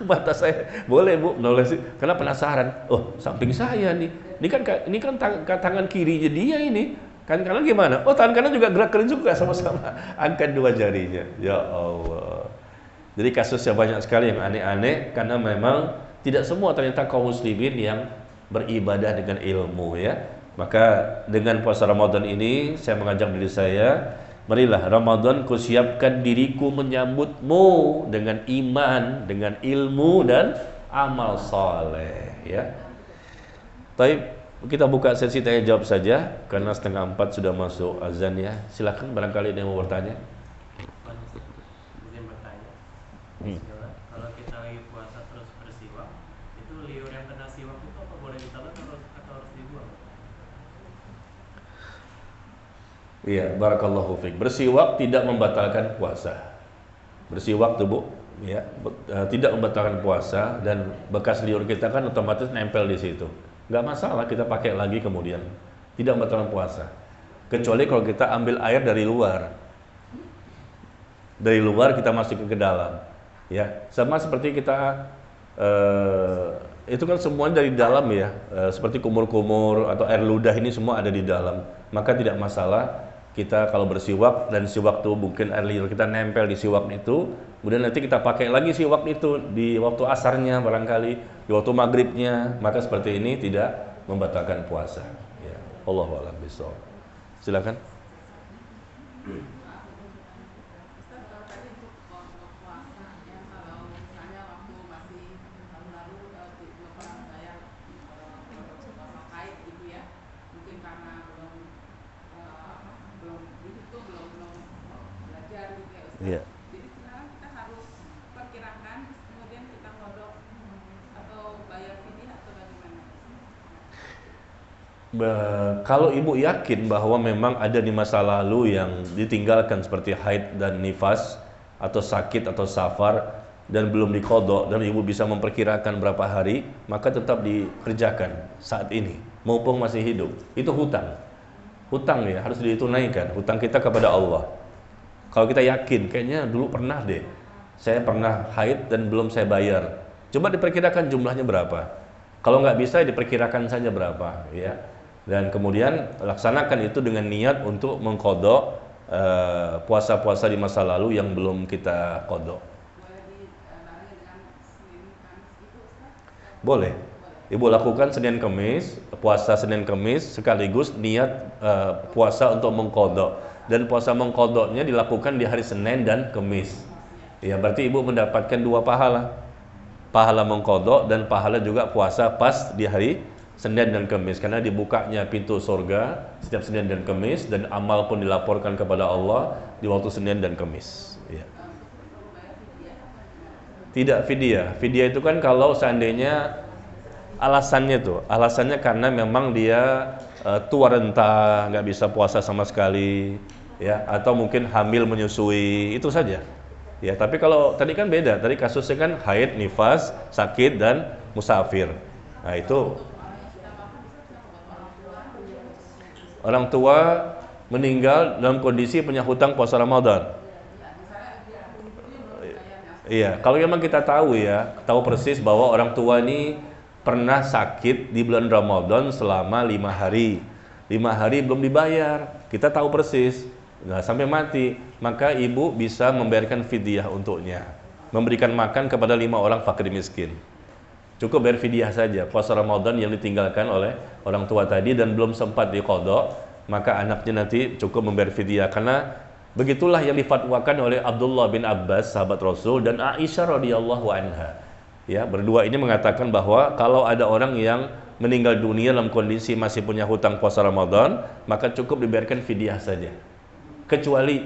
mata saya. Boleh Bu, boleh sih. Karena penasaran. Oh, samping saya nih. Ini kan tangan kirinya dia ini. Kan kanan gimana? Oh, tangan kanan juga gerak juga sama-sama. Angkat dua jarinya. Ya Allah. Jadi kasusnya banyak sekali yang aneh-aneh karena memang tidak semua ternyata kaum muslimin yang beribadah dengan ilmu ya. Maka dengan puasa Ramadan ini saya mengajak diri saya, marilah Ramadan kusiapkan diriku menyambutmu dengan iman, dengan ilmu dan amal saleh ya. Baik, kita buka sesi tanya jawab saja karena 3:30 sudah masuk azan ya. Silakan barangkali ada yang mau bertanya. Izin bertanya. Kalau kita lagi puasa terus bersiwak, itu liur yang kena siwak itu apa boleh ditelan atau harus dibuang? Iya, barakallahu fiik. Bersiwak tidak membatalkan puasa. Bersiwak tuh Bu, ya, tidak membatalkan puasa dan bekas liur kita kan otomatis nempel di situ. Nggak masalah kita pakai lagi kemudian. Tidak membatalkan puasa. Kecuali kalau kita ambil air dari luar. Dari luar kita masukin ke dalam. Ya, sama seperti kita itu kan semuanya dari dalam ya. Seperti kumur-kumur atau air ludah ini semua ada di dalam. Maka tidak masalah kita kalau bersiwak dan siwak itu mungkin air liur kita nempel di siwak itu, kemudian nanti kita pakai lagi siwak itu di waktu asarnya barangkali, di waktu maghribnya, maka seperti ini tidak membatalkan puasa. Ya, Allahu a'lam bishawab. Silakan. Iya. Jadi sekarang kita harus perkirakan, kemudian kita kodok atau bayar fidyah atau bagaimana? Kalau ibu yakin bahwa memang ada di masa lalu yang ditinggalkan seperti haid dan nifas atau sakit atau safar dan belum dikodok dan ibu bisa memperkirakan berapa hari, maka tetap dikerjakan saat ini mumpung masih hidup. Itu hutang. Hutang ya harus ditunaikan. Hutang kita kepada Allah. Kalau kita yakin, kayaknya dulu pernah deh, saya pernah haid dan belum saya bayar. Coba diperkirakan jumlahnya berapa. Kalau nggak bisa, diperkirakan saja berapa, ya. Dan kemudian laksanakan itu dengan niat untuk mengkodok puasa-puasa di masa lalu yang belum kita kodok. Boleh. Ibu lakukan Senin Kemis, puasa Senin Kemis sekaligus niat puasa untuk mengkodok. Dan puasa mengkodoknya dilakukan di hari Senin dan Kemis. Ya, berarti ibu mendapatkan 2 pahala. Pahala mengkodok dan pahala juga puasa pas di hari Senin dan Kemis. Karena dibukanya pintu surga setiap Senin dan Kemis dan amal pun dilaporkan kepada Allah di waktu Senin dan Kemis. Ya. Tidak fidyah. Fidyah itu kan kalau seandainya alasannya karena memang dia tua renta, nggak bisa puasa sama sekali. ya, atau mungkin hamil menyusui, itu saja. Ya, tapi kalau tadi kan beda, tadi kasusnya kan haid, nifas, sakit dan musafir. Nah, itu orang tua meninggal dalam kondisi punya hutang puasa Ramadan. Iya, kalau memang kita tahu ya, tahu persis bahwa orang tua ini pernah sakit di bulan Ramadan selama 5 hari. 5 hari belum dibayar, kita tahu persis. Nah, sampai mati, maka ibu bisa membayarkan fidyah untuknya, memberikan makan kepada 5 orang fakir miskin. Cukup bayar fidyah saja, puasa Ramadan yang ditinggalkan oleh orang tua tadi dan belum sempat diqadha, maka anaknya nanti cukup membayar fidyah, karena begitulah yang difatwakan oleh Abdullah bin Abbas, sahabat Rasul, dan Aisyah radhiyallahu anha. Ya, berdua ini mengatakan bahwa kalau ada orang yang meninggal dunia dalam kondisi masih punya hutang puasa Ramadan, maka cukup dibayarkan fidyah saja. Kecuali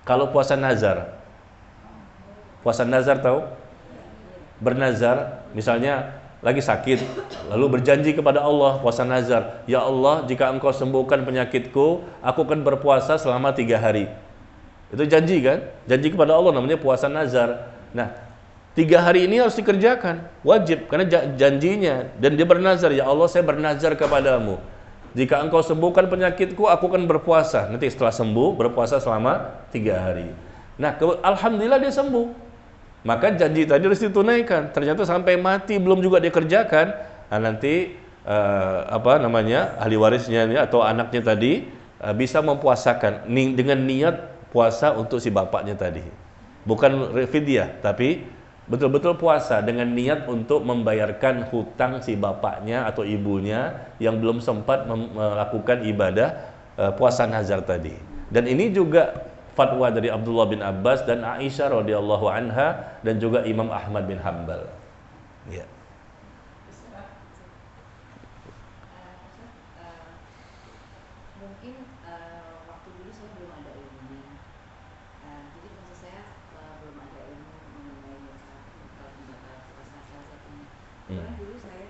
kalau puasa nazar. Puasa nazar tahu? Bernazar, misalnya lagi sakit, lalu berjanji kepada Allah, puasa nazar, ya Allah, jika engkau sembuhkan penyakitku, aku akan berpuasa selama 3 hari. Itu janji kan? Janji kepada Allah, namanya puasa nazar. Nah, 3 hari ini harus dikerjakan, wajib, karena janjinya. Dan dia bernazar, ya Allah, saya bernazar kepadamu, jika engkau sembuhkan penyakitku, aku akan berpuasa. Nanti setelah sembuh, berpuasa selama 3 hari. Nah, alhamdulillah dia sembuh. Maka janji tadi harus ditunaikan. Ternyata sampai mati belum juga dikerjakan. Nah, nanti ahli warisnya atau anaknya tadi bisa mempuasakan dengan niat puasa untuk si bapaknya tadi. Bukan fidyah, tapi betul-betul puasa dengan niat untuk membayarkan hutang si bapaknya atau ibunya yang belum sempat melakukan ibadah puasa nazar tadi. Dan ini juga fatwa dari Abdullah bin Abbas dan Aisyah radhiyallahu anha dan juga Imam Ahmad bin Hanbal. Ya. Mungkin waktu dulu saya belum ada ilmunya, jadi maksud saya belum ada ilmu mengenai pembatal puasa salah satunya. Karena dulu saya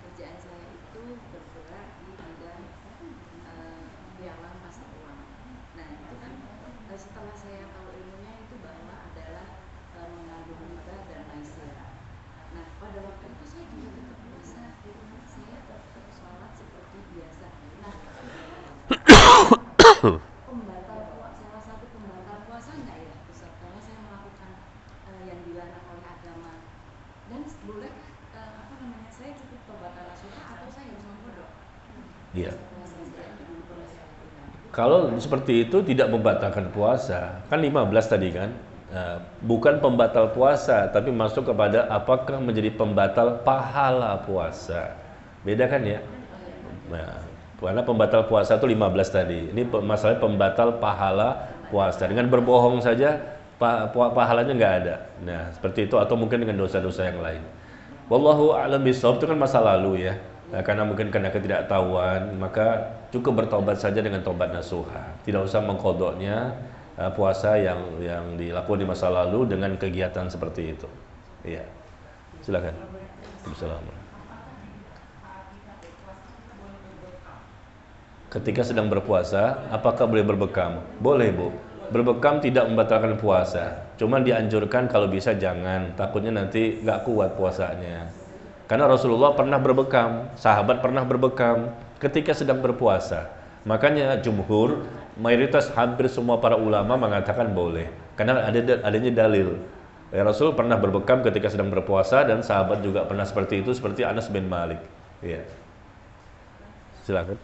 kerjaan saya itu bergerak di bidang pialang pasar uang. Nah itu kan setelah saya tahu ilmunya itu bahwa adalah mengandung riba dan maisir. Nah pada waktu itu saya juga tetap puasa, saya tetap sholat seperti biasa. Nah salah satu pembatal puasa nggak ya Ustaz? Karena saya melakukan yang dilarang oleh agama. Dan boleh saya cukup pembatal nasuha atau saya harus mengkodok? Iya. Kalau seperti itu tidak membatalkan puasa. Kan 15 tadi kan. Bukan pembatal puasa, tapi masuk kepada apakah menjadi pembatal pahala puasa. Beda kan ya? Nah, karena pembatal puasa itu 15 tadi. Ini masalah pembatal pahala puasa. Dengan berbohong saja pahalanya nggak ada. Nah, seperti itu, atau mungkin dengan dosa-dosa yang lain. Wallahu a'lam bishawab, itu kan masa lalu ya. Nah, karena mungkin karena ketidaktahuan, maka cukup bertobat saja dengan tobat nasuha. Tidak usah mengkodoknya puasa yang dilakukan di masa lalu dengan kegiatan seperti itu. Iya. Silakan. Assalamualaikum. Ketika sedang berpuasa, apakah boleh berbekam? Boleh, Bu. Berbekam tidak membatalkan puasa. Cuman dianjurkan kalau bisa jangan, takutnya nanti nggak kuat puasanya. Karena Rasulullah pernah berbekam, sahabat pernah berbekam ketika sedang berpuasa. Makanya jumhur, mayoritas hampir semua para ulama mengatakan boleh. Karena adanya dalil. Rasul pernah berbekam ketika sedang berpuasa dan sahabat juga pernah seperti itu, seperti Anas bin Malik. Iya. Silakan.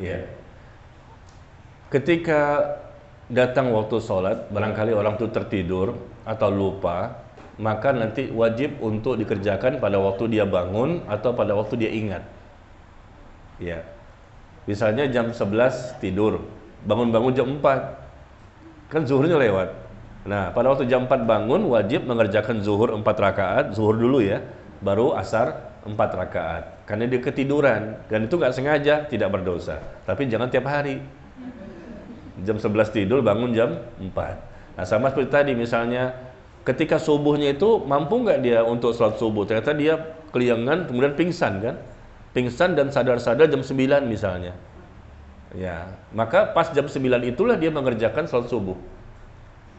Ya. Ketika datang waktu sholat, barangkali orang itu tertidur atau lupa, maka nanti wajib untuk dikerjakan pada waktu dia bangun atau pada waktu dia ingat. Ya. Misalnya jam 11 tidur, bangun-bangun jam 4. Kan zuhurnya lewat. Nah, pada waktu jam 4 bangun, wajib mengerjakan zuhur 4 rakaat, zuhur dulu ya, baru asar 4 rakaat. Karena dia ketiduran, dan itu nggak sengaja, tidak berdosa. Tapi jangan tiap hari. Jam 11 tidur, bangun jam 4. Nah, sama seperti tadi, misalnya, ketika subuhnya itu, mampu nggak dia untuk sholat subuh? Ternyata dia keliangan, kemudian pingsan kan? Pingsan dan sadar-sadar jam 9 misalnya. Ya, maka pas jam 9 itulah dia mengerjakan sholat subuh.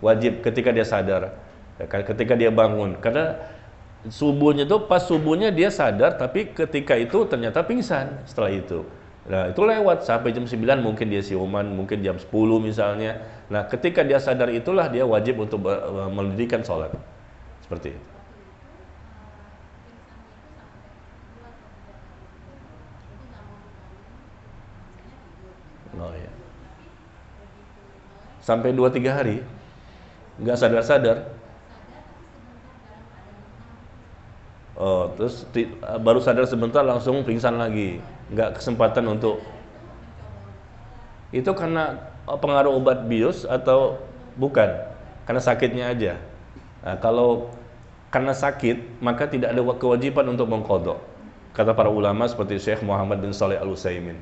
Wajib ketika dia sadar, ketika dia bangun. Karena subuhnya itu pas subuhnya dia sadar, tapi ketika itu ternyata pingsan setelah itu. Nah, itu lewat sampai jam 9 mungkin dia siuman, mungkin jam 10 misalnya. Nah, ketika dia sadar itulah dia wajib untuk mendirikan sholat. Seperti itu. Oh ya. Sampai 2-3 hari nggak sadar-sadar. Oh, terus baru sadar sebentar langsung pingsan lagi. Nggak kesempatan untuk. Itu karena pengaruh obat bius atau bukan? Karena sakitnya aja. Nah, kalau karena sakit, maka tidak ada kewajiban untuk mengqadha. Kata para ulama seperti Syekh Muhammad bin Shalih Al-Utsaimin.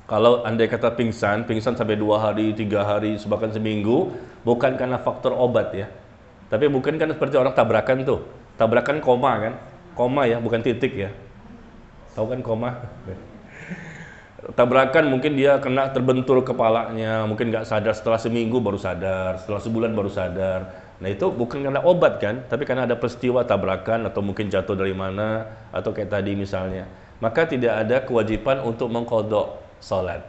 Kalau andai kata pingsan sampai 2 hari, 3 hari, bahkan seminggu, bukan karena faktor obat ya. Tapi bukan kan seperti orang tabrakan tuh. Tabrakan koma kan? Koma ya, bukan titik ya. Tahu kan koma? Tabrakan mungkin dia kena terbentur kepalanya, mungkin nggak sadar, setelah seminggu baru sadar, setelah sebulan baru sadar. Nah itu bukan karena obat kan, tapi karena ada peristiwa tabrakan atau mungkin jatuh dari mana, atau kayak tadi misalnya. Maka tidak ada kewajiban untuk mengqadha salat.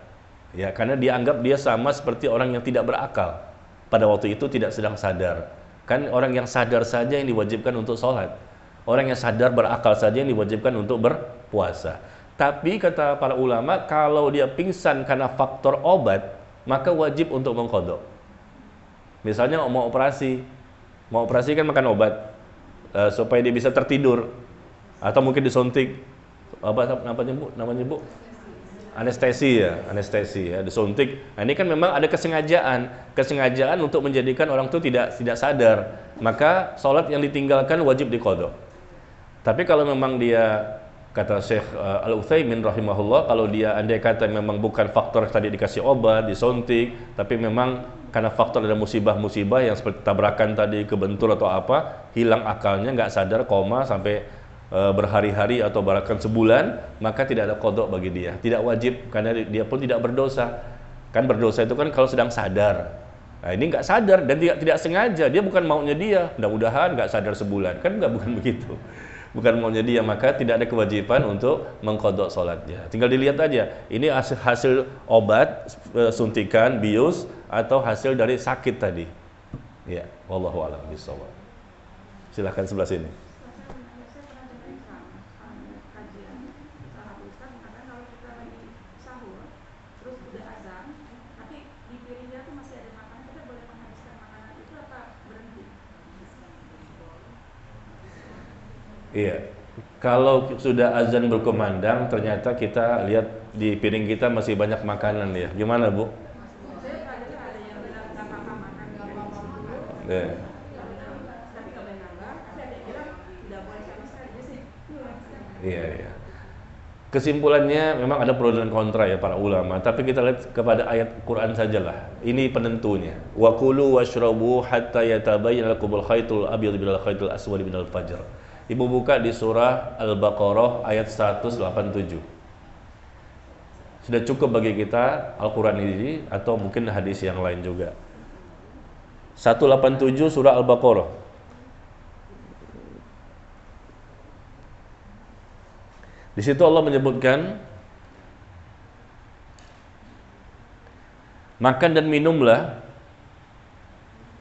Ya, karena dianggap dia sama seperti orang yang tidak berakal. Pada waktu itu tidak sedang sadar. Kan orang yang sadar saja yang diwajibkan untuk sholat. Orang yang sadar berakal saja yang diwajibkan untuk berpuasa. Tapi kata para ulama, kalau dia pingsan karena faktor obat, maka wajib untuk mengqadha. Misalnya mau operasi kan makan obat supaya dia bisa tertidur, atau mungkin disuntik namanya bu? Anestesi ya, disuntik. Nah, ini kan memang ada kesengajaan untuk menjadikan orang itu tidak sadar. Maka sholat yang ditinggalkan wajib diqadha. Tapi kalau memang dia, kata Syekh Al-Utsaimin rahimahullah, kalau dia andai kata memang bukan faktor tadi dikasih obat, disuntik, tapi memang karena faktor ada musibah-musibah yang seperti tabrakan tadi, kebentur atau apa, hilang akalnya, nggak sadar, koma sampai berhari-hari atau bahkan sebulan, maka tidak ada qadha bagi dia, tidak wajib, karena dia pun tidak berdosa. Kan berdosa itu kan kalau sedang sadar. Nah, ini nggak sadar dan tidak sengaja, dia bukan maunya dia, mudah-mudahan nggak sadar sebulan, kan bukan begitu, bukan maunya dia, maka tidak ada kewajiban untuk mengqadha salatnya. Tinggal dilihat aja, ini hasil obat, suntikan, bius, atau hasil dari sakit tadi. Ya, wallahu a'lam bishawab. Silahkan sebelah sini. Iya, kalau sudah azan berkumandang, ternyata kita lihat di piring kita masih banyak makanan ya. Gimana Bu? Iya. Kesimpulannya memang ada pro dan kontra ya para ulama, tapi kita lihat kepada ayat Quran sajalah. Ini penentunya. Wa kulu washrabu hatta yatabayyana lakumul khaytul abyadu minal khaytil aswadi minal fajr. Ibu buka di surah Al-Baqarah ayat 187. Sudah cukup bagi kita Al-Quran ini atau mungkin hadis yang lain juga. 187 surah Al-Baqarah. Di situ Allah menyebutkan, makan dan minumlah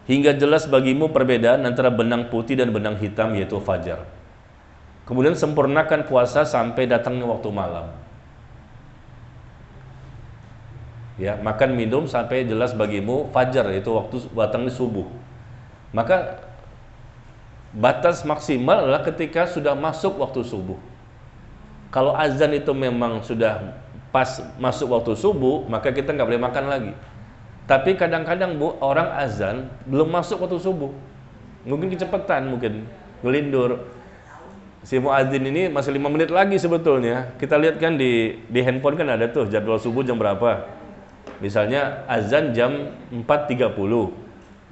hingga jelas bagimu perbedaan antara benang putih dan benang hitam, yaitu fajar. Kemudian sempurnakan puasa sampai datangnya waktu malam. Ya, makan minum sampai jelas bagimu fajar, yaitu waktu datangnya subuh. Maka batas maksimal adalah ketika sudah masuk waktu subuh. Kalau azan itu memang sudah pas masuk waktu subuh, maka kita nggak boleh makan lagi. Tapi kadang-kadang Bu, orang azan belum masuk waktu subuh. Mungkin kecepatan, mungkin ngelindur. Si muadzin ini masih 5 menit lagi sebetulnya. Kita lihat kan di handphone kan ada tuh jadwal subuh jam berapa. Misalnya azan jam 4.30.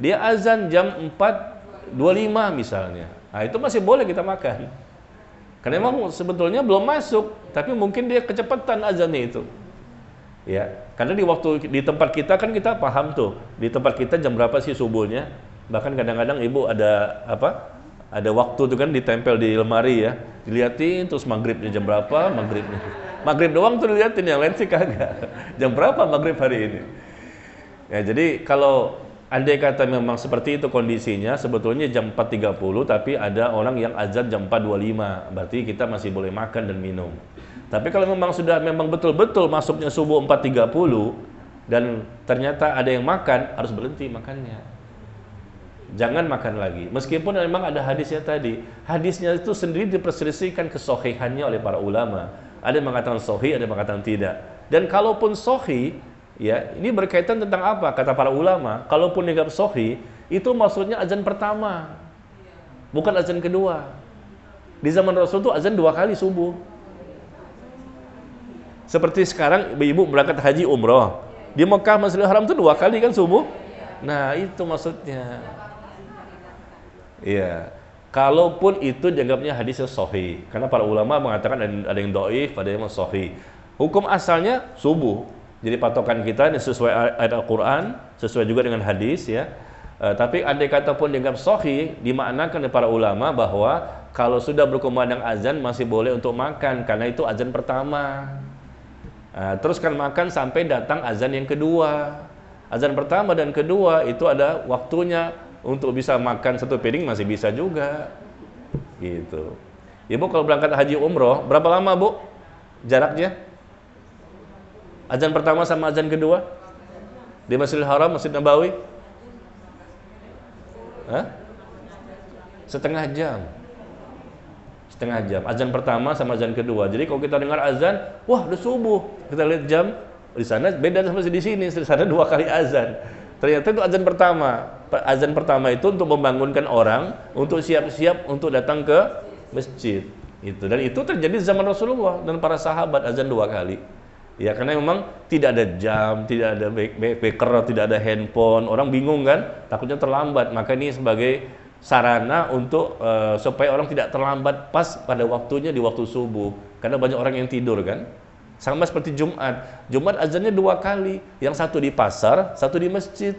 Dia azan jam 4.25 misalnya. Nah, itu masih boleh kita makan. Karena memang sebetulnya belum masuk, tapi mungkin dia kecepatan azannya itu. Ya, karena di tempat kita kan kita paham tuh, di tempat kita jam berapa sih subuhnya. Bahkan kadang-kadang ibu ada apa? Ada waktu tuh kan ditempel di lemari ya, diliatin terus maghribnya jam berapa, maghrib doang tuh diliatin, yang lain sih kagak. Jam berapa maghrib hari ini? Ya, jadi kalau andai kata memang seperti itu kondisinya, sebetulnya jam 4.30, tapi ada orang yang azan jam 4.25, berarti kita masih boleh makan dan minum. Tapi kalau memang betul-betul masuknya subuh 4.30 dan ternyata ada yang makan, harus berhenti makannya. Jangan makan lagi. Meskipun memang ada hadisnya tadi. Hadisnya itu sendiri diperselisihkan kesohihannya oleh para ulama. Ada yang mengatakan sahih, ada yang mengatakan tidak. Dan kalaupun sahih, ya, ini berkaitan tentang apa? Kata para ulama, kalaupun dianggap sahih, itu maksudnya azan pertama. Bukan azan kedua. Di zaman Rasul itu azan 2 kali subuh. Seperti sekarang ibu berangkat haji umroh di Mekah Masjidil Haram itu 2 kali kan subuh. Nah itu maksudnya. Iya. Kalaupun itu dianggapnya hadisnya sahih, karena para ulama mengatakan ada yang dhaif, ada yang sahih. Hukum asalnya subuh. Jadi patokan kita ini sesuai ayat Al-Quran, sesuai juga dengan hadis ya. Tapi andai kata pun dianggap sahih, dimaknakan oleh para ulama bahwa kalau sudah berkumandang azan masih boleh untuk makan, karena itu azan pertama. Teruskan makan sampai datang azan yang kedua. Azan pertama dan kedua itu ada waktunya untuk bisa makan 1 piring masih bisa juga. Gitu. Ibu kalau berangkat haji umroh berapa lama Bu jaraknya? Azan pertama sama azan kedua di Masjidil Haram, Masjid Nabawi? Setengah jam. Azan pertama sama azan kedua. Jadi kalau kita dengar azan, wah udah subuh. Kita lihat jam, di sana beda sama di sini. Di sana 2 kali azan. Ternyata itu azan pertama. Azan pertama itu untuk membangunkan orang untuk siap-siap untuk datang ke masjid. Itu, dan itu terjadi zaman Rasulullah dan para sahabat, azan 2 kali. Ya, karena memang tidak ada jam, tidak ada beker, tidak ada handphone. Orang bingung kan, takutnya terlambat. Maka ini sebagai sarana untuk supaya orang tidak terlambat pas pada waktunya di waktu subuh. Karena banyak orang yang tidur kan. Sama seperti Jumat. Jumat azannya 2 kali, yang satu di pasar, satu di masjid.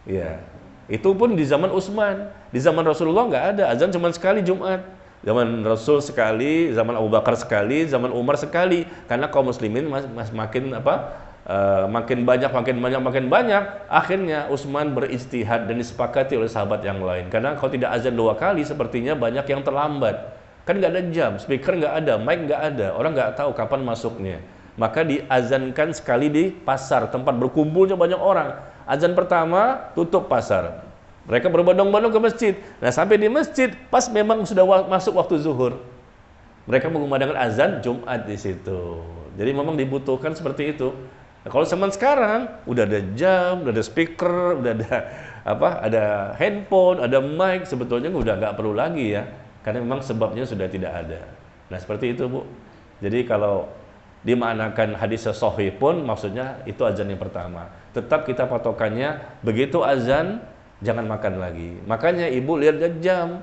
Ya, itu pun di zaman Utsman. Di zaman Rasulullah nggak ada azan, cuma sekali Jumat. Zaman Rasul sekali, zaman Abu Bakar sekali, zaman Umar sekali. Karena kaum muslimin makin banyak. Akhirnya Utsman berijtihad dan disepakati oleh sahabat yang lain. Karena kalau tidak azan 2 kali, sepertinya banyak yang terlambat. Kan nggak ada jam, speaker nggak ada, mic nggak ada, orang nggak tahu kapan masuknya. Maka diazankan sekali di pasar, tempat berkumpulnya banyak orang. Azan pertama, tutup pasar. Mereka berbondong-bondong ke masjid. Nah, sampai di masjid, pas memang sudah masuk waktu zuhur. Mereka mengumandangkan azan Jumat di situ. Jadi memang dibutuhkan seperti itu. Nah, kalau zaman sekarang, udah ada jam, udah ada speaker, udah ada ada handphone, ada mic, sebetulnya udah nggak perlu lagi ya. Karena memang sebabnya sudah tidak ada. Nah, seperti itu Bu. Jadi kalau dimaknakan hadis sahih pun maksudnya itu azan yang pertama. Tetap kita patokannya begitu azan jangan makan lagi. Makanya ibu lihat jam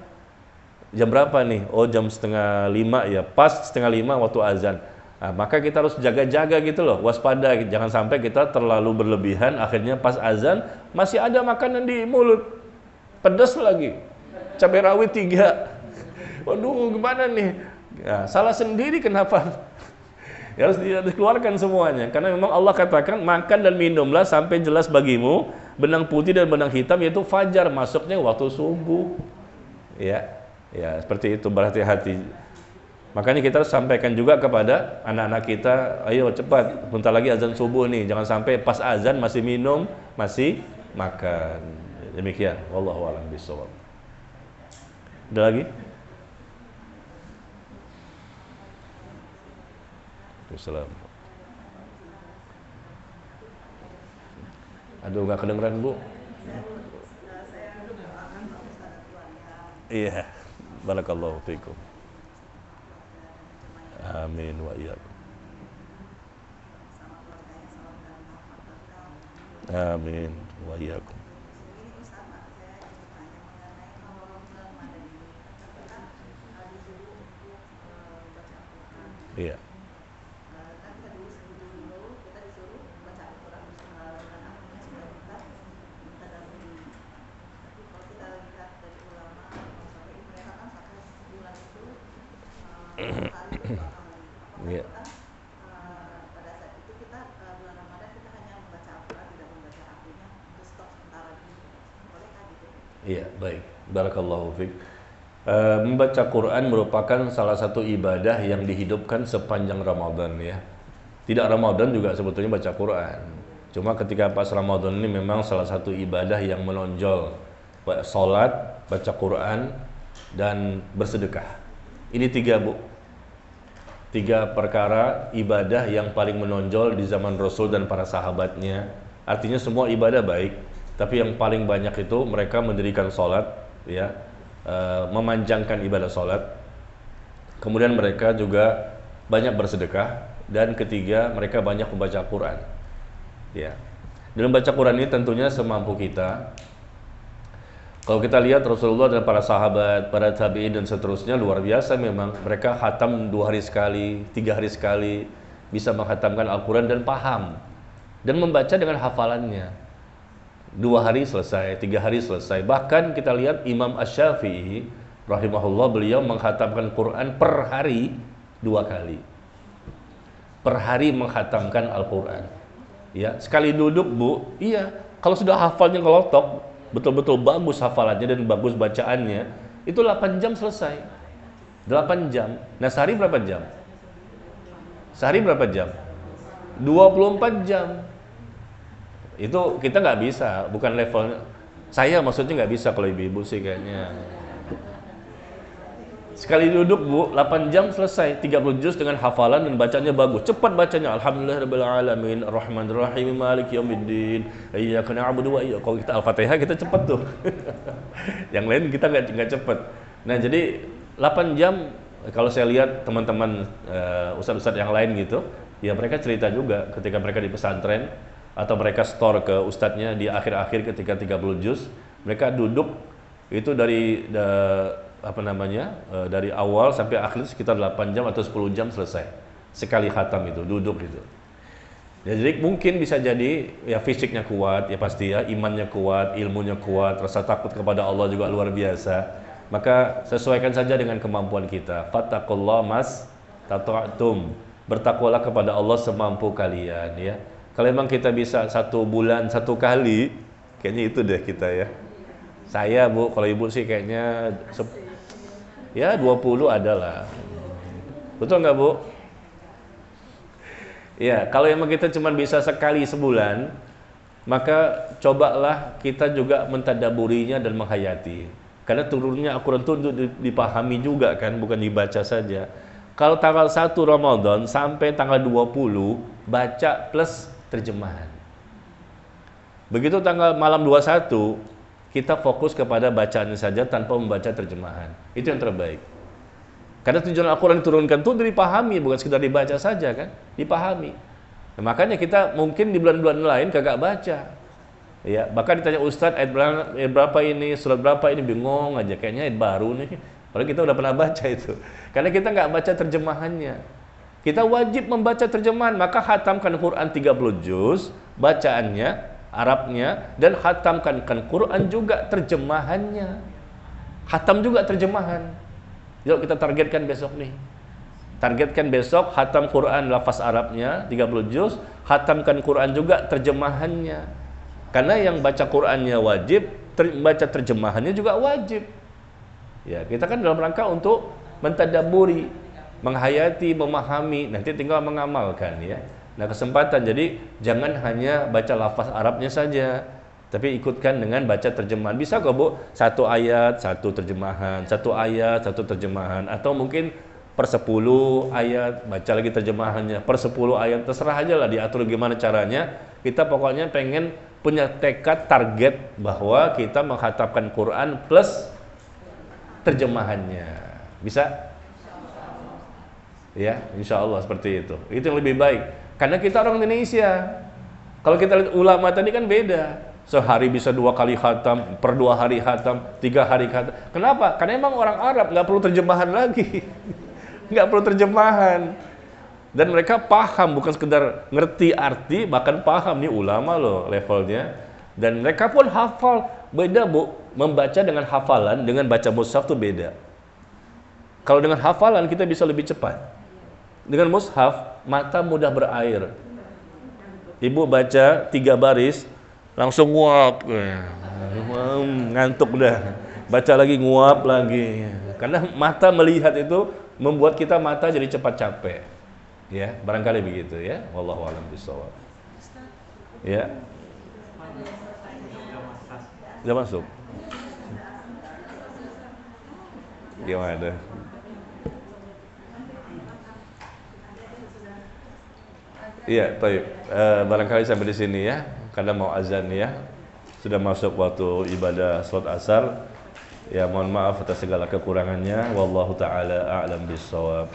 berapa nih? Oh jam 4:30 ya, pas 4:30 waktu azan. Nah, maka kita harus jaga-jaga gitu loh, waspada. Jangan sampai kita terlalu berlebihan, akhirnya pas azan masih ada makanan di mulut, pedas lagi, cabai rawit 3. Waduh gimana nih? Ya, salah sendiri kenapa? Ya, harus dikeluarkan semuanya. Karena memang Allah katakan makan dan minumlah sampai jelas bagimu benang putih dan benang hitam, yaitu fajar, masuknya waktu subuh. Ya, seperti itu, berhati-hati. Makanya kita harus sampaikan juga kepada anak-anak kita, ayo cepat, bentar lagi azan subuh nih, jangan sampai pas azan masih minum, masih makan. Demikian, wallahu a'lam bishawab. Ada lagi? Assalamualaikum. Aduh, nggak kedengeran Bu. Iya, barakallahu fiikum. Amin wa iyyakum. Amin wa iyyakum. Iya. Iya. Pada saat itu kita bulan Ramadan kita hanya membaca Al-Quran, tidak membaca artinya, terus stop sementara lagi. Bolehkah gitu? Iya, baik. Barakallahu fiik. Membaca Quran merupakan salah satu ibadah yang dihidupkan sepanjang Ramadan ya. Tidak Ramadan juga sebetulnya baca Quran. Cuma ketika pas Ramadan ini memang salah satu ibadah yang menonjol. Salat, baca Quran, dan bersedekah. Ini tiga Bu. Tiga perkara ibadah yang paling menonjol di zaman Rasul dan para sahabatnya. Artinya semua ibadah baik, tapi yang paling banyak itu mereka mendirikan salat, ya, memanjangkan ibadah salat. Kemudian mereka juga banyak bersedekah, dan ketiga mereka banyak membaca Quran. Ya, dalam baca Quran ini tentunya semampu kita. Kalau kita lihat Rasulullah dan para sahabat, para tabi'in dan seterusnya luar biasa memang. Mereka khatam 2 hari sekali, 3 hari sekali, bisa menghatamkan Al-Quran dan paham. Dan membaca dengan hafalannya. 2 hari selesai, 3 hari selesai. Bahkan kita lihat Imam Asy-Syafi'i rahimahullah, beliau menghatamkan Quran per hari 2 kali. Per hari menghatamkan Al-Quran. Ya, sekali duduk Bu, iya. Kalau sudah hafalnya ngelotok, betul-betul bagus hafalannya dan bagus bacaannya, itu 8 jam selesai. 8 jam. Nah, sehari berapa jam? Sehari berapa jam? 24 jam. Itu kita nggak bisa, bukan level saya, maksudnya nggak bisa. Kalau ibu-ibu sih kayaknya sekali duduk Bu, 8 jam selesai, 30 juz dengan hafalan dan bacanya bagus, cepat bacanya. Alhamdulillahirabbil alamin, arrahmanir rahim, maliki yaumiddin, iyyaka na'budu wa iyyaka. Kalau kita Al-Fatihah kita cepat tuh. Yang lain kita nggak cepat. Nah, jadi 8 jam kalau saya lihat teman-teman ustadz-ustadz yang lain gitu, ya mereka cerita juga ketika mereka di pesantren atau mereka store ke ustadznya di akhir-akhir ketika 30 juz, mereka duduk itu dari dari awal sampai akhir sekitar 8 jam atau 10 jam selesai sekali khatam itu, duduk itu. Ya, jadi mungkin bisa jadi ya fisiknya kuat, ya pasti ya, imannya kuat, ilmunya kuat, rasa takut kepada Allah juga luar biasa. Maka sesuaikan saja dengan kemampuan kita. Fattaqullaha mastata'tum. Bertakwalah kepada Allah semampu kalian ya. Kalau memang kita bisa 1 bulan 1 kali, kayaknya itu deh kita ya. Saya Bu, kalau ibu sih kayaknya ya 20 adalah. Betul nggak Bu? Ya, kalau emang kita cuma bisa sekali sebulan, maka cobalah kita juga mentadaburinya dan menghayati. Karena turunnya Al-Quran itu untuk dipahami juga kan, bukan dibaca saja. Kalau tanggal 1 Ramadan sampai tanggal 20, baca plus terjemahan. Begitu tanggal malam 21, kita fokus kepada bacaannya saja tanpa membaca terjemahan. Itu yang terbaik. Karena tujuan Al-Quran diturunkan itu dipahami, bukan sekedar dibaca saja kan, dipahami. Nah, makanya kita mungkin di bulan-bulan lain kagak baca. Ya, bahkan ditanya Ustadz ayat berapa ini, surat berapa ini, bingung aja, kayaknya ayat baru nih. Padahal kita udah pernah baca itu. Karena kita nggak baca terjemahannya. Kita wajib membaca terjemahan, maka khatamkan Quran 30 juz, bacaannya, Arabnya, dan khatamkan Quran juga terjemahannya. Khatam juga terjemahan. Yuk kita targetkan besok nih. Targetkan besok khatam Quran lafaz Arabnya 30 juz, khatamkan Quran juga terjemahannya. Karena yang baca Qurannya wajib, baca terjemahannya juga wajib. Ya, kita kan dalam rangka untuk mentadaburi, menghayati, memahami, nanti tinggal mengamalkan ya. Nah, kesempatan, jadi jangan hanya baca lafaz Arabnya saja, tapi ikutkan dengan baca terjemahan. Bisa kok Bu, 1 ayat, 1 terjemahan, 1 ayat, 1 terjemahan, atau mungkin per 10 ayat, baca lagi terjemahannya, per 10 ayat, terserah aja lah diatur gimana caranya. Kita pokoknya pengen punya tekad target bahwa kita menghatamkan Quran plus terjemahannya. Bisa? Ya, insya Allah seperti itu. Itu yang lebih baik. Karena kita orang Indonesia. Kalau kita lihat ulama tadi kan beda. Sehari bisa 2 kali khatam, per 2 hari khatam, 3 hari khatam. Kenapa? Karena emang orang Arab nggak perlu terjemahan lagi. Nggak perlu terjemahan. Dan mereka paham, bukan sekedar ngerti arti, bahkan paham nih ulama loh levelnya. Dan mereka pun hafal. Beda Bu, membaca dengan hafalan dengan baca mushaf tuh beda. Kalau dengan hafalan kita bisa lebih cepat. Dengan mushaf mata mudah berair. Ibu baca 3 baris langsung nguap, ngantuk udah. Baca lagi nguap lagi. Karena mata melihat itu membuat kita mata jadi cepat capek. Ya, barangkali begitu ya. Wallahu a'lam bishawab. Ya. Sudah masuk. Gimana? Iya, baik. Barangkali sampai di sini ya, karena mau azan ya. Sudah masuk waktu ibadah salat asar. Ya, mohon maaf atas segala kekurangannya. Wallahu taala a'lam bissawab.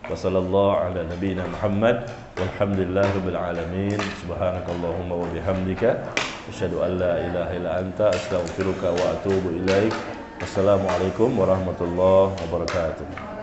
Wa sallallahu ala nabiyyina Muhammad walhamdulillahirabbil alamin. Subhanakallahumma wa bihamdika asyhadu an la ilaha illa anta astaghfiruka wa atubu ilaik. Wassalamualaikum warahmatullahi wabarakatuh.